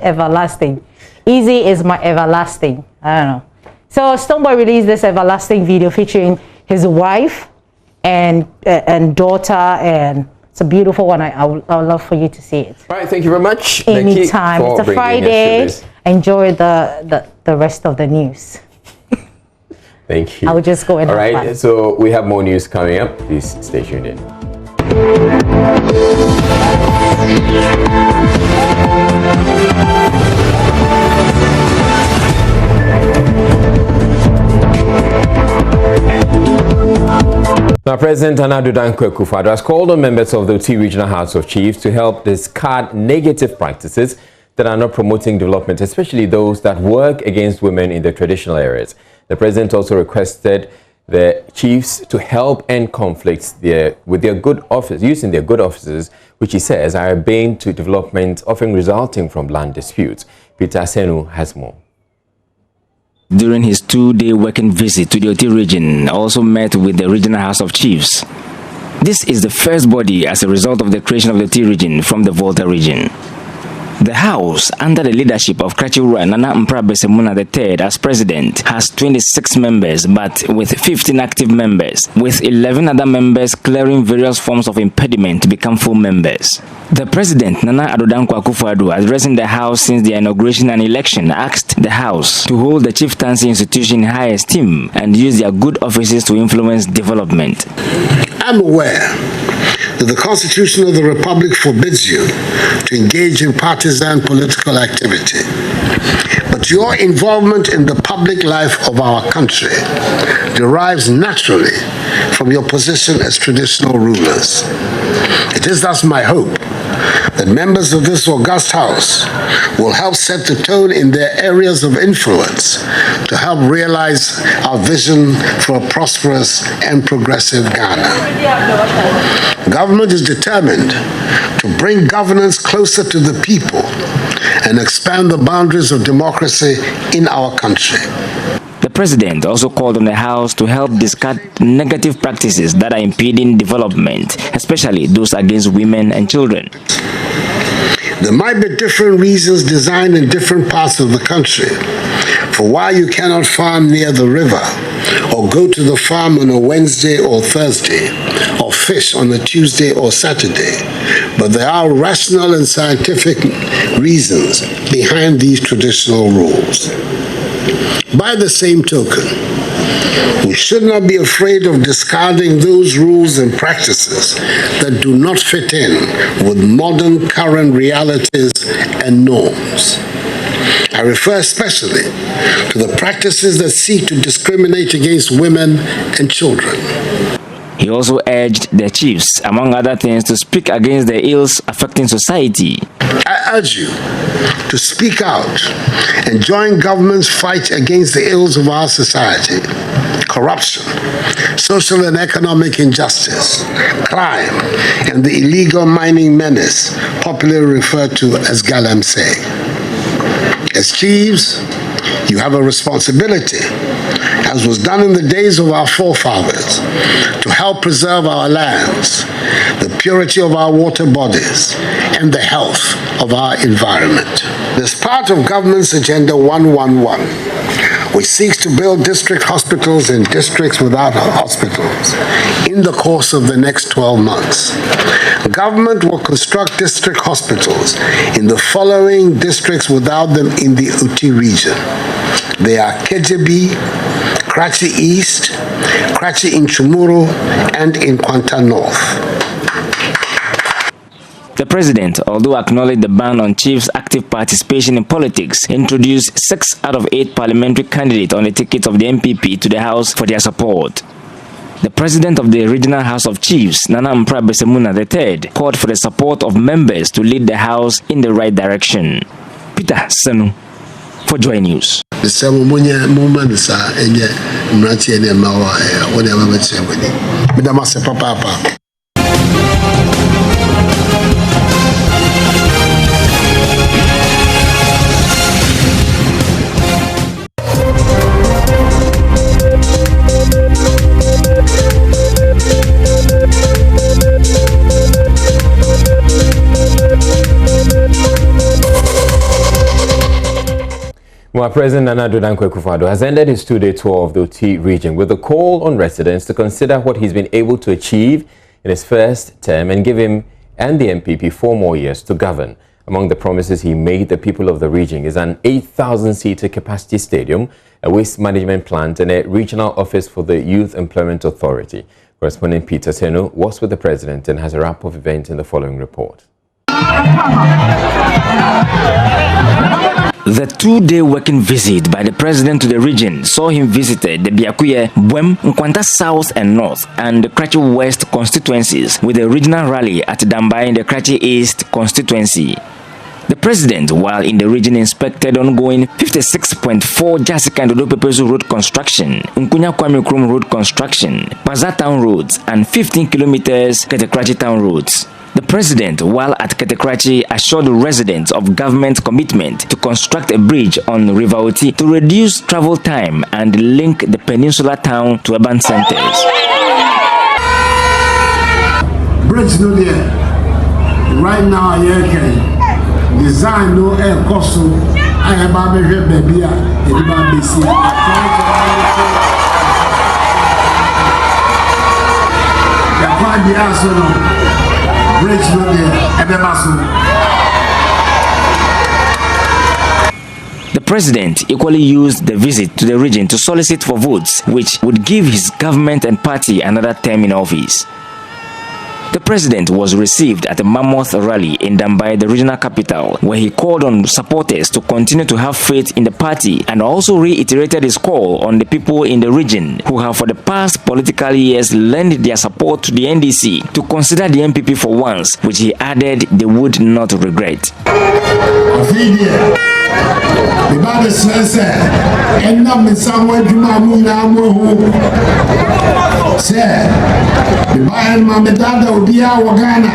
Everlasting. Easy is my everlasting. I don't know. So Stoneboy released this everlasting video featuring his wife and daughter, and it's a beautiful one. I would love for you to see it. All right, thank you very much. Anytime. It's a Friday. Enjoy the rest of the news. Thank you. I will just go and all right, so we have more news coming up. Please stay tuned in. Now, President Nana Dankwa Akufo-Addo has called on members of the Oti Regional House of Chiefs to help discard negative practices that are not promoting development, especially those that work against women in the traditional areas. The president also requested the chiefs to help end conflicts with their good office, using their good offices, which he says are a bane to development, often resulting from land disputes. Peter Senu has more. During his 2-day working visit to the Oti region, also met with the Regional House of Chiefs. This is the first body as a result of the creation of the Oti region from the Volta region. The House, under the leadership of Krachiwura Nana Mprabesemuna III as president, has 26 members but with 15 active members, with 11 other members clearing various forms of impediment to become full members. The president, Nana Dankwa Akufo-Addo, addressing the House since the inauguration and election, asked the House to hold the chieftaincy institution in high esteem and use their good offices to influence development. I'm aware that the Constitution of the Republic forbids you to engage in partisan political activity. But your involvement in the public life of our country derives naturally from your position as traditional rulers. It is thus my hope that members of this august House will help set the tone in their areas of influence to help realize our vision for a prosperous and progressive Ghana. The government is determined to bring governance closer to the people and expand the boundaries of democracy in our country. The president also called on the House to help discard negative practices that are impeding development, especially those against women and children. There might be different reasons designed in different parts of the country for why you cannot farm near the river, or go to the farm on a Wednesday or Thursday, or fish on a Tuesday or Saturday. But there are rational and scientific reasons behind these traditional rules. By the same token, we should not be afraid of discarding those rules and practices that do not fit in with modern current realities and norms. I refer especially to the practices that seek to discriminate against women and children. He also urged the chiefs, among other things, to speak against the ills affecting society. I urge you to speak out and join government's fight against the ills of our society: corruption, social and economic injustice, crime, and the illegal mining menace, popularly referred to as galamsey. As chiefs, you have a responsibility, as was done in the days of our forefathers, to help preserve our lands, the purity of our water bodies, and the health of our environment. As part of government's Agenda 111, which seeks to build district hospitals in districts without hospitals in the course of the next 12 months. Government will construct district hospitals in the following districts without them in the Uti region. They are Kejebi, Krachi East, Krachi in Chumuru, and in Kwanta North. The president, although acknowledged the ban on chiefs' active participation in politics, introduced 6 out of 8 parliamentary candidates on the ticket of the MPP to the House for their support. The president of the Regional House of Chiefs, Nana Mpra Besemuna III, called for the support of members to lead the House in the right direction. Peter Senu, for Joy News. Well, President Nana Addo Dankwa Akufo-Addo has ended his 2-day tour of the Oti region with a call on residents to consider what he's been able to achieve in his first term and give him and the MPP 4 more years to govern. Among the promises he made the people of the region is an 8,000-seater capacity stadium, a waste management plant, and a regional office for the Youth Employment Authority. Correspondent Peter Senu was with the president and has a wrap of events in the following report. The 2-day working visit by the president to the region saw him visited the Biakuye, Bwem, Nkwanta South and North and the Krachi West constituencies with a regional rally at Dambai in the Krachi East constituency. The president, while in the region, inspected ongoing 56.4 Jasika and Odopepesu road construction, Nkunya Kwame Krum road construction, Paza town roads, and 15 kilometers Ketekrachi town roads. The president, while at Ketekrachi, assured residents of government commitment to construct a bridge on River Oti to reduce travel time and link the peninsular town to urban centers. Bridge no there. Right now, I can design no air cost. I have a baby, The president equally used the visit to the region to solicit for votes, which would give his government and party another term in office. The president was received at a mammoth rally in Dambai, the regional capital, where he called on supporters to continue to have faith in the party and also reiterated his call on the people in the region who have for the past political years lent their support to the NDC to consider the MPP for once, which he added they would not regret. The Bible says, and not me somewhere to my moon. Say, the Bible, my dad will be our Ghana.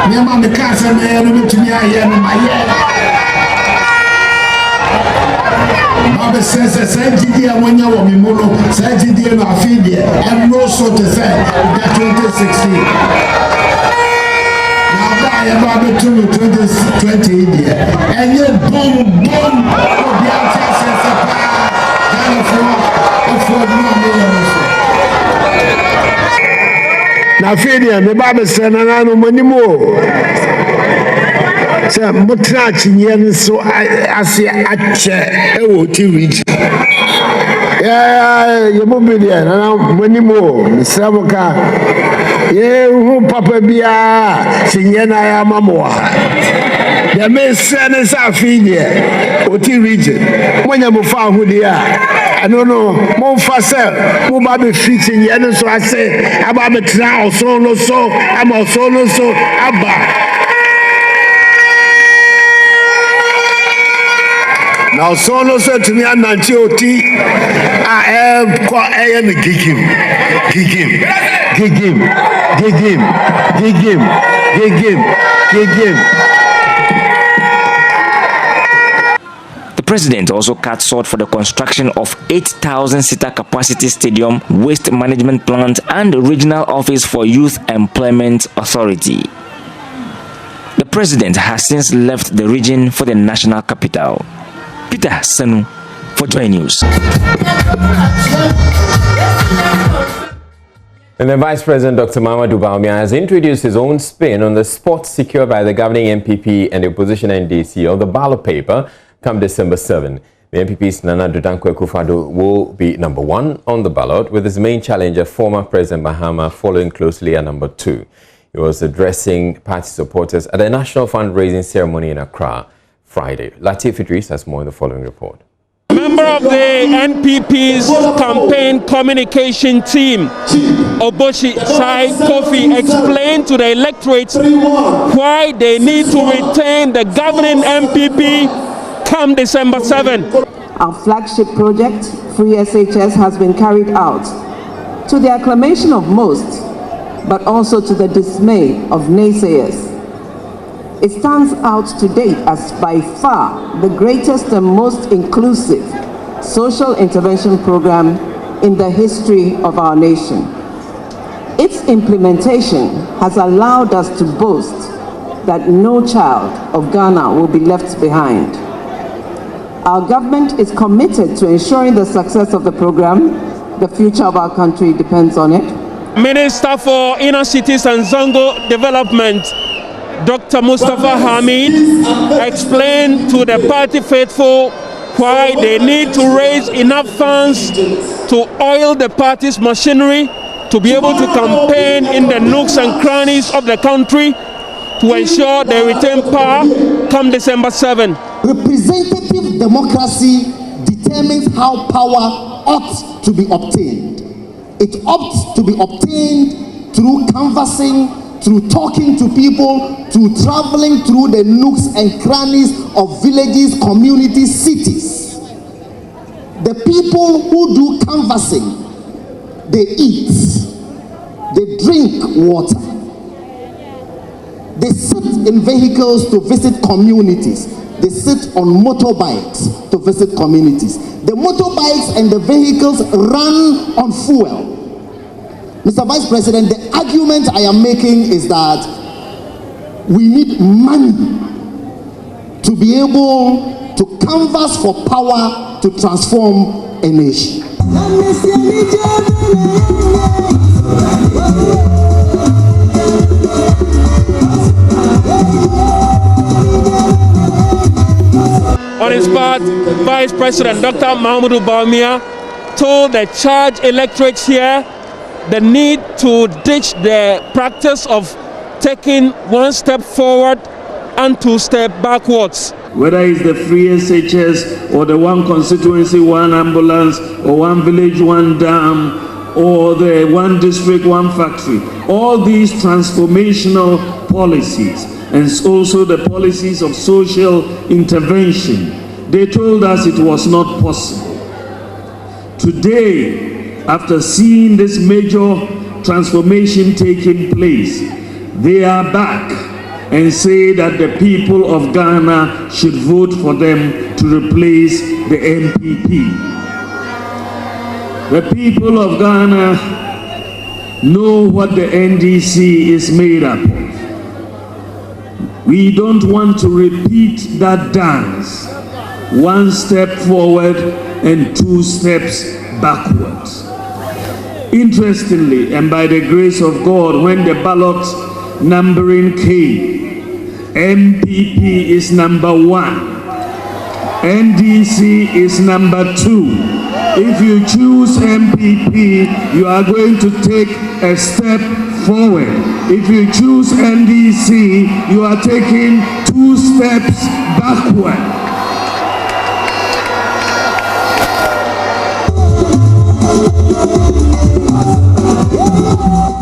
Near my casa, man, to me, I am my Bible says, Sanjidia, when you want me, Mono, Sanjidia, my feed, and no sort of thing, that 2016. About the 2020 and you boom now Fidia, the Bible said, and I know many more. So, Mutrach, so I see a chair, region. Yeah, you move me there, and I'm many more. The Savoka. Yeah, who Papa Bia, Siena Mamoa. The men send us our feed Oti region. When you found who they are, I don't know, more faster, who Baby fitting Yen, so I say, about the now, so no so, I'm also no so, Abba. Now, so no so to me, I'm not Oti. I am quite a gig him. The president also cut short for the construction of 8,000-seater capacity stadium, waste management plant, and the regional office for Youth Employment Authority. The president has since left the region for the national capital. Peter Sanu for Joy News. And the Vice President, Dr. Mahamudu Bawumia, has introduced his own spin on the spot secured by the governing MPP and the opposition NDC on the ballot paper come December 7. The MPP's Nana Dankwa Akufo-Addo will be number 1 on the ballot, with his main challenger, former President Mahama, following closely at number 2. He was addressing party supporters at a national fundraising ceremony in Accra Friday. Latif Idris has more in the following report. Member of the NPP's campaign communication team, Oboshi Sai Kofi, explained to the electorate why they need to retain the governing MPP come December 7. Our flagship project, Free SHS, has been carried out to the acclamation of most, but also to the dismay of naysayers. It stands out to date as by far the greatest and most inclusive social intervention program in the history of our nation. Its implementation has allowed us to boast that no child of Ghana will be left behind. Our government is committed to ensuring the success of the program. The future of our country depends on it. Minister for Inner Cities and Zongo Development, Dr. Mustafa Hamid, explained to the party faithful why they need to raise enough funds to oil the party's machinery to be able to campaign in the nooks and crannies of the country to ensure they retain power come December 7. Representative democracy determines how power ought to be obtained. It ought to be obtained through canvassing, through talking to people, through traveling through the nooks and crannies of villages, communities, cities. The people who do canvassing, they eat, they drink water, they sit in vehicles to visit communities, they sit on motorbikes to visit communities. The motorbikes and the vehicles run on fuel. Mr. Vice President, the argument I am making is that we need money to be able to canvass for power to transform a nation. On his part, Vice President Dr. Mahamudu Bawumia told the charged electorates here the need to ditch the practice of taking one step forward and two steps backwards. Whether it's the free SHS or the one constituency, one ambulance, or one village, one dam, or the one district, one factory. All these transformational policies, and also the policies of social intervention, they told us it was not possible. Today, after seeing this major transformation taking place, they are back and say that the people of Ghana should vote for them to replace the NPP. The people of Ghana know what the NDC is made up of. We don't want to repeat that dance. One step forward and two steps backwards. Interestingly, and by the grace of God, when the ballot numbering came, MPP is number 1, NDC is number 2. If you choose MPP, you are going to take a step forward. If you choose NDC, you are taking 2 steps backward.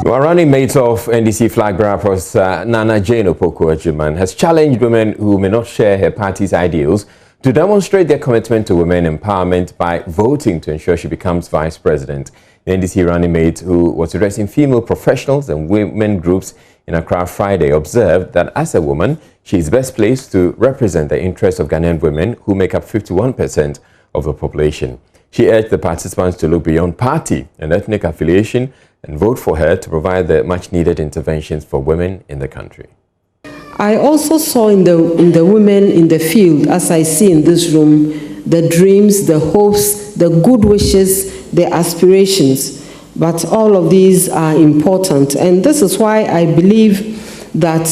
Well, running mate of NDC flag bearer Professor Nana Jane Opoku-Agyeman has challenged women who may not share her party's ideals to demonstrate their commitment to women empowerment by voting to ensure she becomes vice president. The NDC running mate, who was addressing female professionals and women groups in Accra Friday, observed that as a woman, she is best placed to represent the interests of Ghanaian women who make up 51% of the population. She urged the participants to look beyond party and ethnic affiliation and vote for her to provide the much-needed interventions for women in the country. I also saw in the women in the field, as I see in this room, the dreams, the hopes, the good wishes, the aspirations. But all of these are important. And this is why I believe that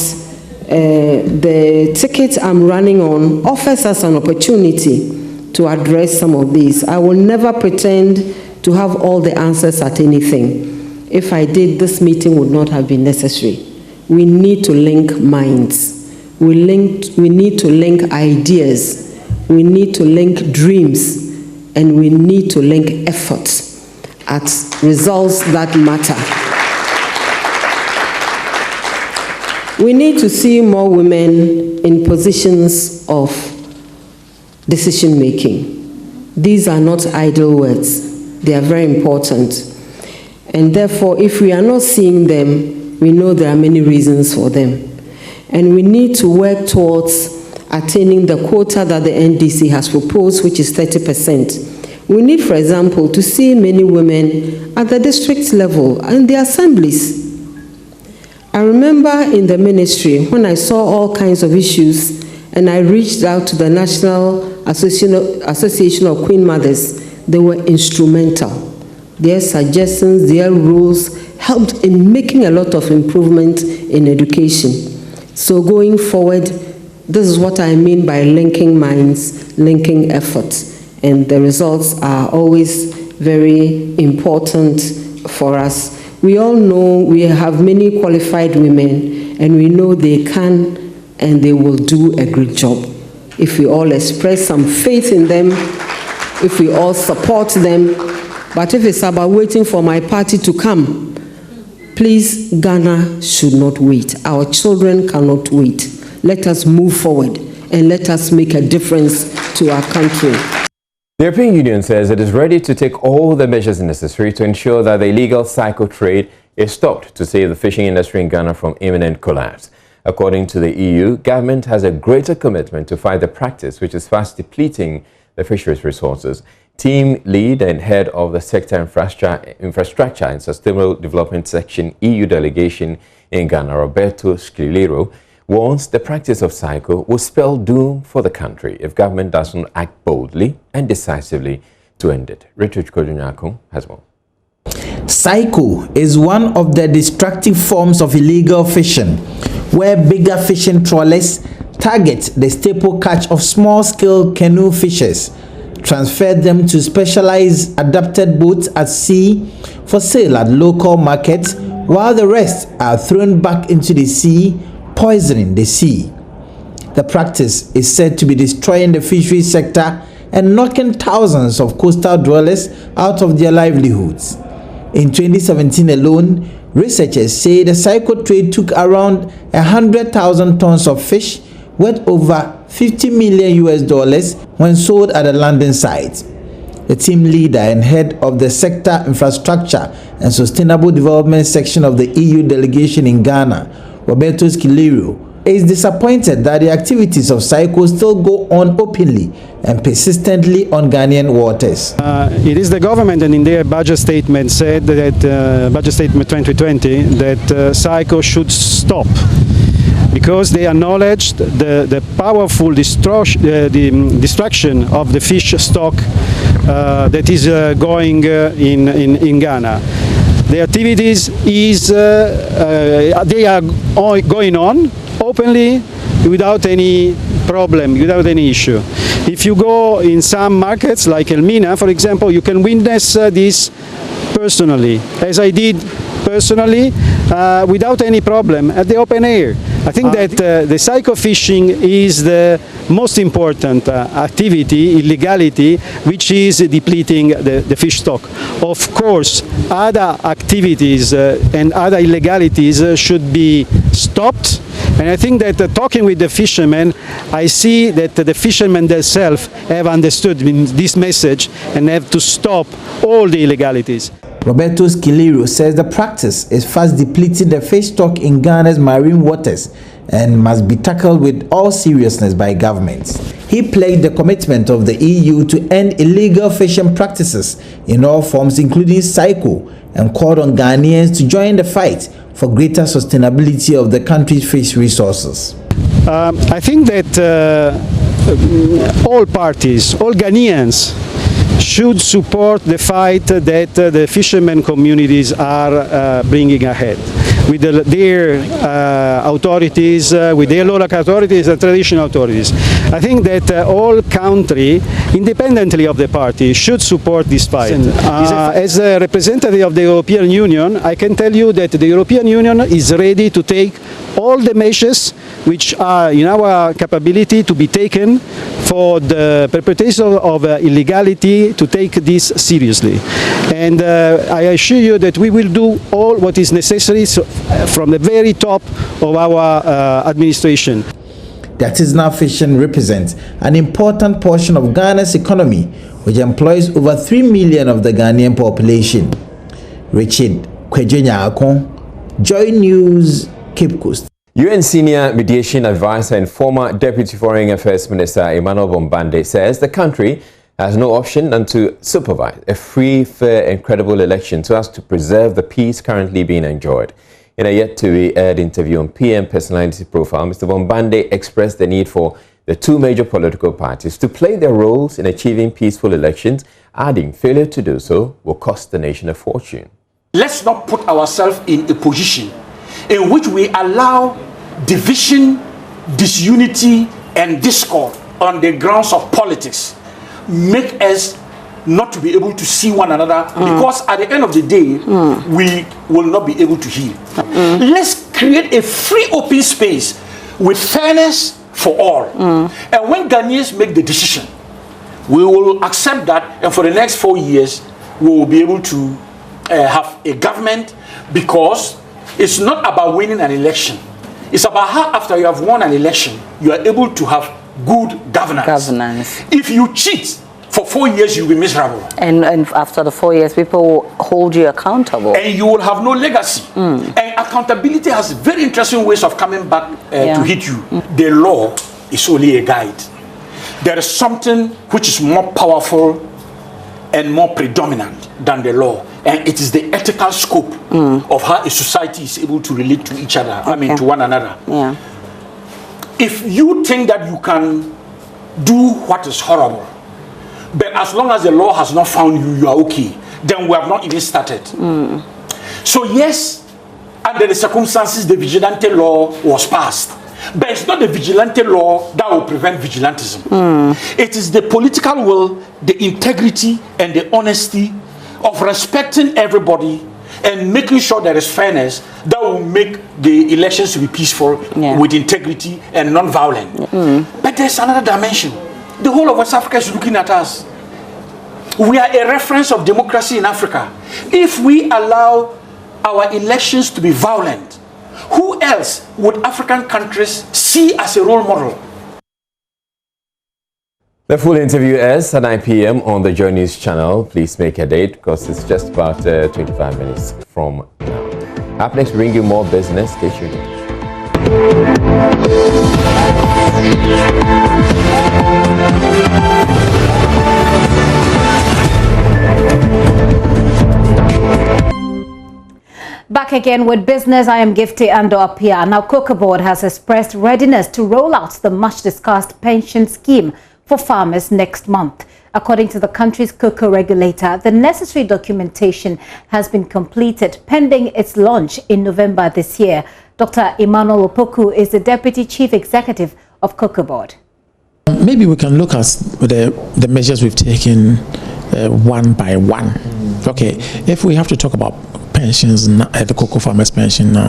the ticket I'm running on offers us an opportunity to address some of these. I will never pretend to have all the answers at anything. If I did, this meeting would not have been necessary. We need to link minds. We need to link ideas. We need to link dreams. And we need to link efforts at results that matter. We need to see more women in positions of decision making. These are not idle words. They are very important. And therefore, if we are not seeing them, we know there are many reasons for them. And we need to work towards attaining the quota that the NDC has proposed, which is 30%. We need, for example, to see many women at the district level and the assemblies. I remember in the ministry when I saw all kinds of issues and I reached out to the National Association of Queen Mothers. They were instrumental. Their suggestions, their rules helped in making a lot of improvement in education. So going forward, this is what I mean by linking minds, linking efforts. And the results are always very important for us. We all know we have many qualified women, and we know they can and they will do a great job. If we all express some faith in them, if we all support them. But if it's about waiting for my party to come, please, Ghana should not wait. Our children cannot wait. Let us move forward and let us make a difference to our country. The European Union says it is ready to take all the measures necessary to ensure that the illegal psycho trade is stopped to save the fishing industry in Ghana from imminent collapse. According to the EU, government has a greater commitment to fight the practice, which is fast depleting the fisheries resources. Team lead and head of the sector infrastructure and sustainable development section EU delegation in Ghana, Roberto Scalero, warns the practice of psycho will spell doom for the country if government doesn't act boldly and decisively to end it. Richard Kodunyako has more. Psycho is one of the destructive forms of illegal fishing, where bigger fishing trawlers target the staple catch of small-scale canoe fishers, transfer them to specialized adapted boats at sea for sale at local markets, while the rest are thrown back into the sea, poisoning the sea. The practice is said to be destroying the fisheries sector and knocking thousands of coastal dwellers out of their livelihoods. In 2017 alone, researchers say the psycho trade took around 100,000 tons of fish worth over $50 million when sold at the landing site. The team leader and head of the sector infrastructure and sustainable development section of the EU delegation in Ghana, Roberto Scilero, is disappointed that the activities of psycho still go on openly and persistently on Ghanaian waters. It is the government, and in their budget statement said that budget statement 2020 that psycho should stop, because they acknowledged the powerful destruction of the fish stock that is going in Ghana. The activities they are going on openly without any problem, without any issue. If you go in some markets like Elmina, for example, you can witness this personally, as I did personally, without any problem at the open air. I think that the psycho fishing is the most important activity, illegality, which is depleting the fish stock. Of course, other activities and other illegalities should be stopped. And I think that talking with the fishermen, I see that the fishermen themselves have understood this message and have to stop all the illegalities. Roberto Scilero says the practice is fast depleting the fish stock in Ghana's marine waters and must be tackled with all seriousness by governments. He pledged the commitment of the EU to end illegal fishing practices in all forms, including psycho, and called on Ghanaians to join the fight for greater sustainability of the country's fish resources. I think that all parties, all Ghanaians, should support the fight that the fishermen communities are bringing ahead with their authorities, with their local authorities and traditional authorities. I think that all countries, independently of the party, should support this fight. As a representative of the European Union, I can tell you that the European Union is ready to take all the measures which are in our capability to be taken for the perpetration of illegality, to take this seriously. And I assure you that we will do all what is necessary from the very top of our administration. The artisanal fishing represents an important portion of Ghana's economy, which employs over 3 million of the Ghanaian population. Richard Kwejonya-Akon, Joy News, Cape Coast. UN Senior Mediation Advisor and former Deputy Foreign Affairs Minister Emmanuel Bombande says the country has no option than to supervise a free, fair and credible election so as to preserve the peace currently being enjoyed. In a yet-to-be-aired interview on PM Personality Profile, Mr. Bombande expressed the need for the two major political parties to play their roles in achieving peaceful elections, adding failure to do so will cost the nation a fortune. Let's not put ourselves in a position in which we allow division, disunity and discord on the grounds of politics make us not to be able to see one another, because at the end of the day we will not be able to heal. Let's create a free open space with fairness for all, and when Ghanaians make the decision, we will accept that, and for the next 4 years we will be able to have a government, because it's not about winning an election. It's about how after you have won an election, you are able to have good governance. If you cheat for 4 years, you'll be miserable. And after the 4 years, people will hold you accountable. And you will have no legacy. And accountability has very interesting ways of coming back to hit you. The law is only a guide. There is something which is more powerful and more predominant than the law. And it is the ethical scope of how a society is able to relate to each other, to one another. If you think that you can do what is horrible, but as long as the law has not found you, you are okay, then we have not even started. So yes, under the circumstances, the vigilante law was passed. But it's not the vigilante law that will prevent vigilantism. It is the political will, the integrity and the honesty of respecting everybody, and making sure there is fairness, that will make the elections to be peaceful, with integrity and non-violent. But there's another dimension. The whole of West Africa is looking at us. We are a reference of democracy in Africa. If we allow our elections to be violent, who else would African countries see as a role model? The full interview is at 9 p.m. on the Joy News channel. Please make a date because it's just about 25 minutes from now. Up next, we bring you more business. Stay tuned. Back again with business. I am Gifty Ando-Apia. Now, Cocoa Board has expressed readiness to roll out the much-discussed pension scheme for farmers next month. According to the country's cocoa regulator, the necessary documentation has been completed pending its launch in November this year. Dr. Emmanuel Opoku is the Deputy Chief Executive of Cocoa Board. Maybe we can look at the measures we've taken one by one. Okay, if we have to talk about pensions, the cocoa farmers' pension now,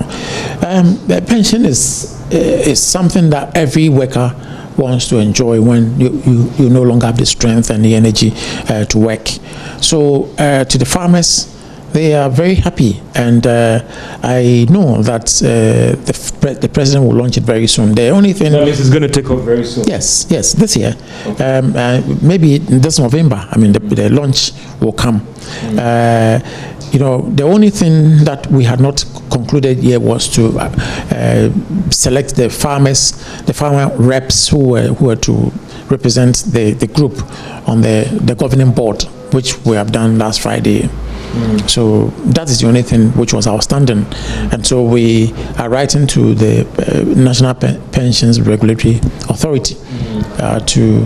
the pension is something that every worker wants to enjoy when you no longer have the strength and the energy to work. So to the farmers, they are very happy, and I know that the president will launch it very soon. The only thing is going to take off very soon. Yes, this year, maybe this November. I mean, the launch will come. The only thing that we had not concluded yet was to select the farmer reps who were to represent the group on the governing board, which we have done last Friday. So that is the only thing which was outstanding, and so we are writing to the National Pensions Regulatory Authority to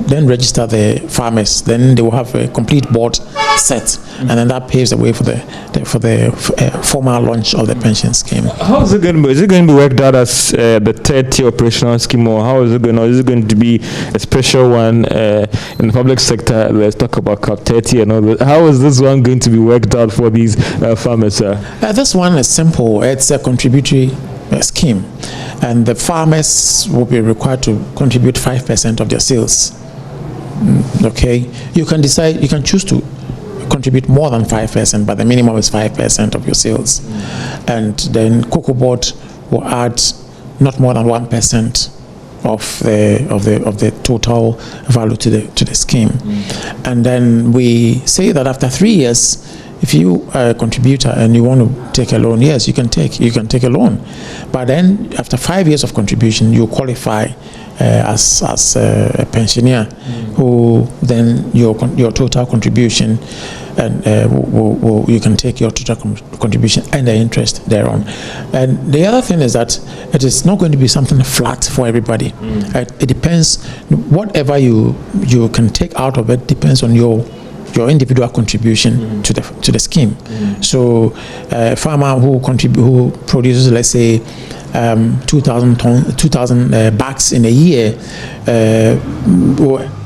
then register the farmers. Then they will have a complete board set, and then that paves the way for the formal launch of the pension scheme. How is it going to be? Is it going to be worked out as the 30 operational scheme, or how is it going? Or is it going to be a special one in the public sector? Let's talk about CAP 30 and all that. How is this one going to be worked out for these farmers, sir? This one is simple. It's a contributory scheme, and the farmers will be required to contribute 5% of their sales. Okay, you can decide, you can choose to contribute more than 5%, but the minimum is 5% of your sales. And then Cocoa Board will add not more than 1% of the total value to the scheme. And then we say that after 3 years, if you are a contributor and you want to take a loan, yes, you can take a loan. But then after 5 years of contribution, you qualify as a pensioner, who then your total contribution, and you can take your total contribution and the interest thereon. And the other thing is that it is not going to be something flat for everybody. It depends. Whatever you can take out of it depends on your individual contribution to the scheme. So a farmer who produces, let's say, 2,000 bags in a year,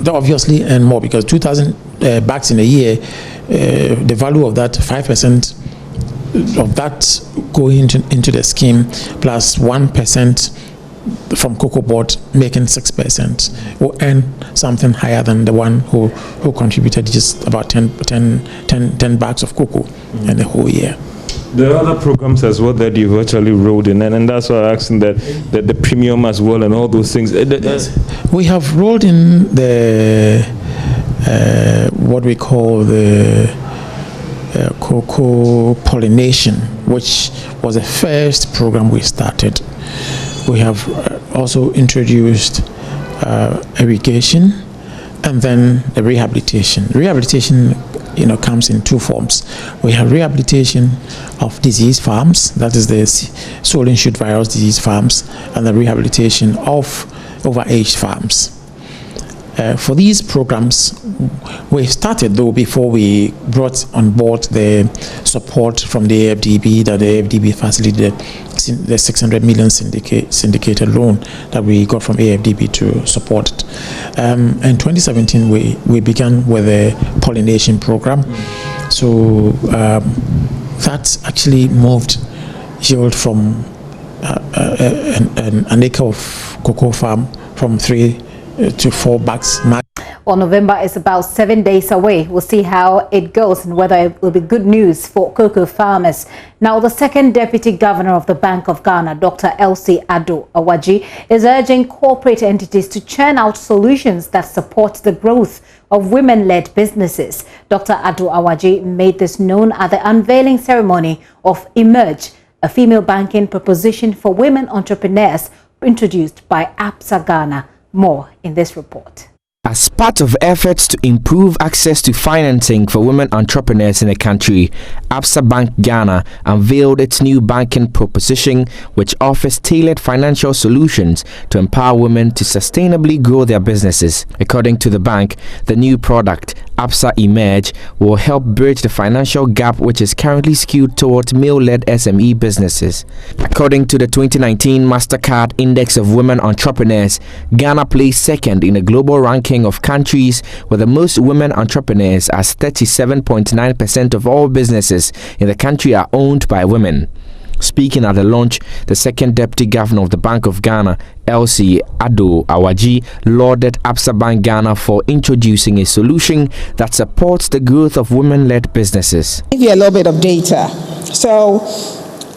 obviously, and more, because 2,000 bags in a year, the value of that, 5% of that going into the scheme, plus 1% from Cocoa Board, making 6%, will earn something higher than the one who contributed just about 10 bags of cocoa in the whole year. There are other programs as well that you've actually rolled in, and that's why I'm asking that the premium as well and all those things. We have rolled in the what we call the cocoa pollination, which was the first program we started. We have also introduced irrigation, and then the rehabilitation. Rehabilitation, comes in two forms. We have rehabilitation of disease farms, that is the swollen shoot virus disease farms, and the rehabilitation of overaged farms. For these programs, we started, though, before we brought on board the support from the AFDB, that the AFDB facilitated the 600 million syndicated loan that we got from AFDB to support it. In 2017, we began with a pollination program. So That actually moved yield from an acre of cocoa farm from 3 to 4 bags. Well, November is about 7 days away. We'll see how it goes and whether it will be good news for cocoa farmers. Now, the second deputy governor of the Bank of Ghana, Dr. Elsie Ado-Awaji, is urging corporate entities to churn out solutions that support the growth of women-led businesses. Dr. Ado-Awaji made this known at the unveiling ceremony of Emerge, a female banking proposition for women entrepreneurs introduced by ABSA Ghana. More in this report. As part of efforts to improve access to financing for women entrepreneurs in the country, ABSA Bank Ghana unveiled its new banking proposition, which offers tailored financial solutions to empower women to sustainably grow their businesses. According to the bank, the new product, ABSA Emerge, will help bridge the financial gap which is currently skewed towards male-led SME businesses. According to the 2019 MasterCard Index of Women Entrepreneurs, Ghana placed second in a global ranking of countries with the most women entrepreneurs, as 37.9% of all businesses in the country are owned by women. Speaking at the launch, the second deputy governor of the Bank of Ghana, Elsie Ado-Awaji, lauded ABSA Bank Ghana for introducing a solution that supports the growth of women-led businesses. I'll give you a little bit of data. So,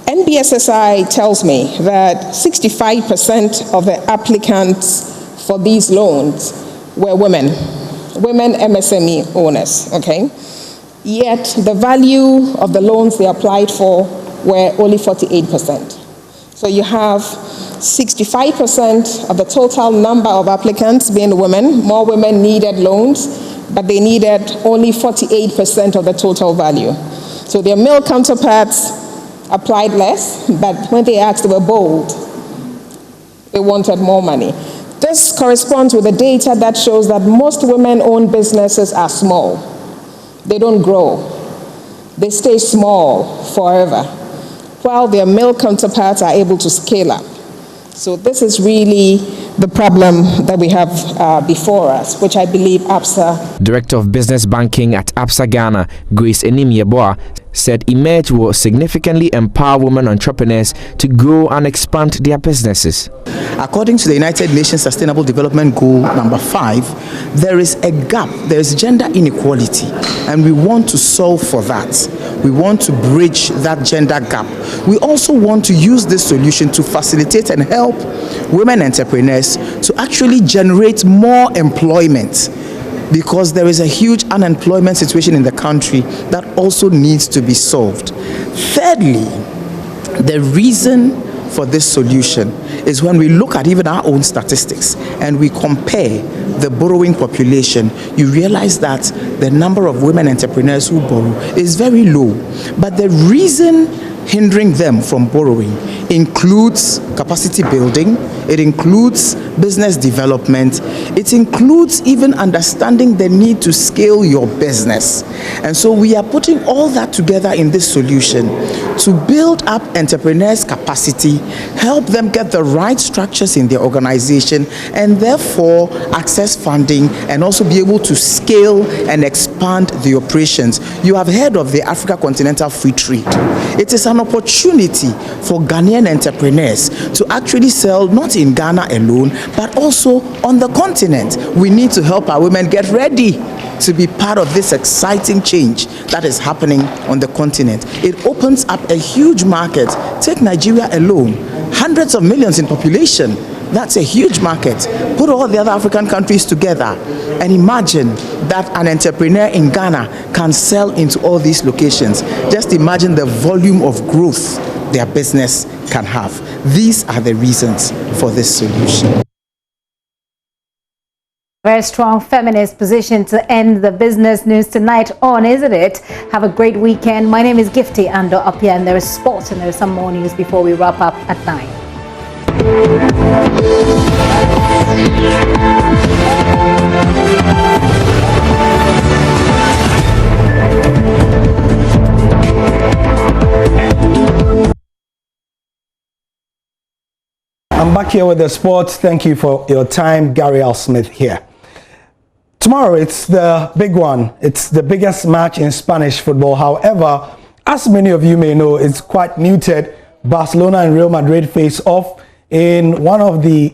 NBSSI tells me that 65% of the applicants for these loans were women MSME owners, okay? Yet the value of the loans they applied for were only 48%. So you have 65% of the total number of applicants being women. More women needed loans, but they needed only 48% of the total value. So their male counterparts applied less, but when they asked, they were bold. They wanted more money. This corresponds with the data that shows that most women-owned businesses are small. They don't grow. They stay small forever, while their male counterparts are able to scale up. So this is really the problem that we have before us, which I believe ABSA. Director of Business Banking at ABSA Ghana, Grace Enimieboa, said Emerge will significantly empower women entrepreneurs to grow and expand their businesses. According to the United Nations Sustainable Development Goal number 5, there is a gap, there is gender inequality, and we want to solve for that. We want to bridge that gender gap. We also want to use this solution to facilitate and help women entrepreneurs to actually generate more employment, because there is a huge unemployment situation in the country that also needs to be solved. Thirdly, the reason for this solution is when we look at even our own statistics and we compare the borrowing population, you realize that the number of women entrepreneurs who borrow is very low. But the reason hindering them from borrowing includes capacity building, it includes business development, it includes even understanding the need to scale your business. And so we are putting all that together in this solution to build up entrepreneurs' capacity, help them get the right structures in their organization, and therefore access funding and also be able to scale and expand the operations. You have heard of the Africa Continental Free Trade. It is an opportunity for Ghanaian entrepreneurs to actually sell not in Ghana alone, but also on the continent. We need to help our women get ready to be part of this exciting change that is happening on the continent. It opens up a huge market. Take Nigeria alone, hundreds of millions in population. That's a huge market. Put all the other African countries together and imagine that an entrepreneur in Ghana can sell into all these locations. Just imagine the volume of growth their business can have. These are the reasons for this solution. Very strong feminist position to end the business news tonight on, isn't it? Have a great weekend. My name is Gifty Ando Apia, and there is sports and there is some more news before we wrap up at 9. I'm back here with the sports. Thank you for your time. Gary L. Smith here. Tomorrow, it's the big one. It's the biggest match in Spanish football. However, as many of you may know, it's quite muted. Barcelona and Real Madrid face off in one of the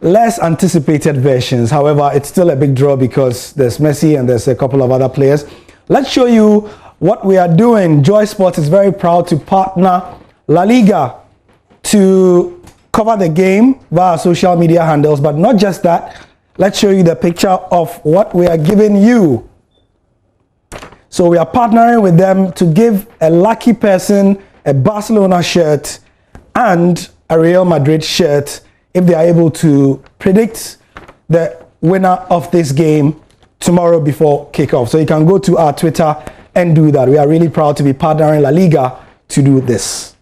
less anticipated versions. However, it's still a big draw because there's Messi and there's a couple of other players. Let's show you what we are doing. Joy Sports is very proud to partner La Liga to cover the game via social media handles. But not just that, let's show you the picture of what we are giving you. So we are partnering with them to give a lucky person a Barcelona shirt and a Real Madrid shirt if they are able to predict the winner of this game tomorrow before kickoff. So you can go to our Twitter and do that. We are really proud to be partnering La Liga to do this.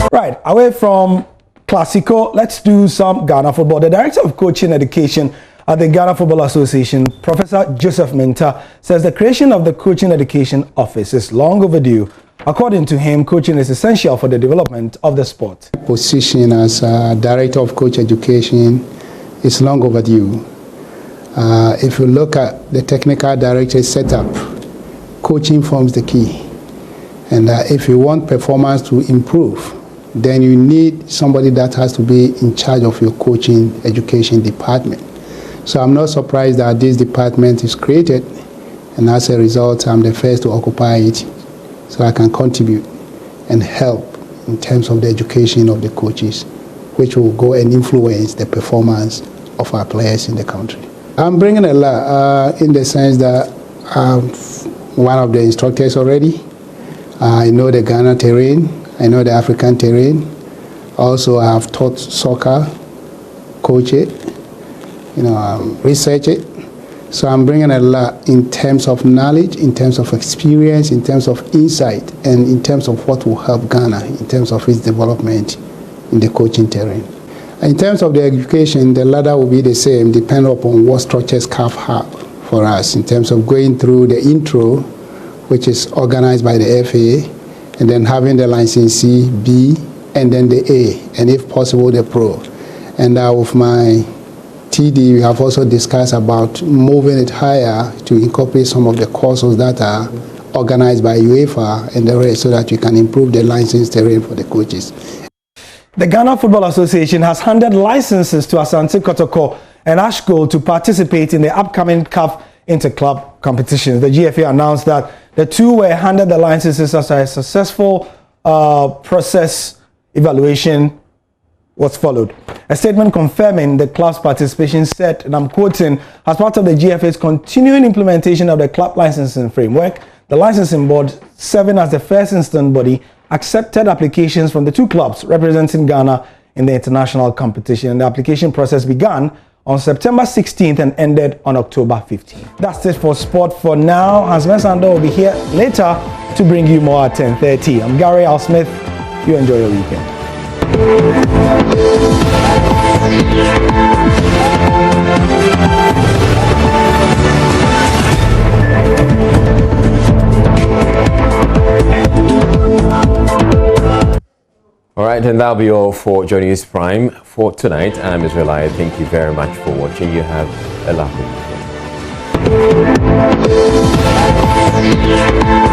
Right, away from Classico, let's do some Ghana football. The Director of Coaching Education at the Ghana Football Association, Professor Joseph Minta, says the creation of the Coaching Education Office is long overdue. According to him, coaching is essential for the development of the sport. Position as Director of Coach Education is long overdue. If you look at the technical director setup, coaching forms the key. And if you want performance to improve, then you need somebody that has to be in charge of your coaching education department. So I'm not surprised that this department is created, and as a result, I'm the first to occupy it, so I can contribute and help in terms of the education of the coaches, which will go and influence the performance of our players in the country. I'm bringing a lot in the sense that I'm one of the instructors already. I know the Ghana terrain, I know the African terrain. Also, I have taught soccer, coach it, research it. So I'm bringing a lot in terms of knowledge, in terms of experience, in terms of insight, and in terms of what will help Ghana in terms of its development in the coaching terrain. In terms of the education, the ladder will be the same, depending upon what structures CAF have for us, in terms of going through the intro, which is organized by the FA, and then having the licensee B, and then the A, and if possible, the Pro. And with my TD, we have also discussed about moving it higher to incorporate some of the courses that are organized by UEFA and the rest, so that you can improve the license terrain for the coaches. The Ghana Football Association has handed licenses to Asante Kotoko and Ashgold to participate in the upcoming CAF inter-club competitions. The GFA announced that the two were handed the licenses as a successful process evaluation was followed. A statement confirming the club's participation said, and I'm quoting, as part of the GFA's continuing implementation of the club licensing framework, the licensing board, serving as the first instance body, accepted applications from the two clubs representing Ghana in the international competition. And the application process began on September 16th and ended on October 15th. That's it for sport for now. Hans Mensando will be here later to bring you more at 10:30. I'm Gary Al Smith. You enjoy your weekend. All right, and that'll be all for Johnny News Prime for tonight. I'm Israelite. Thank you very much for watching. You have a lovely weekend.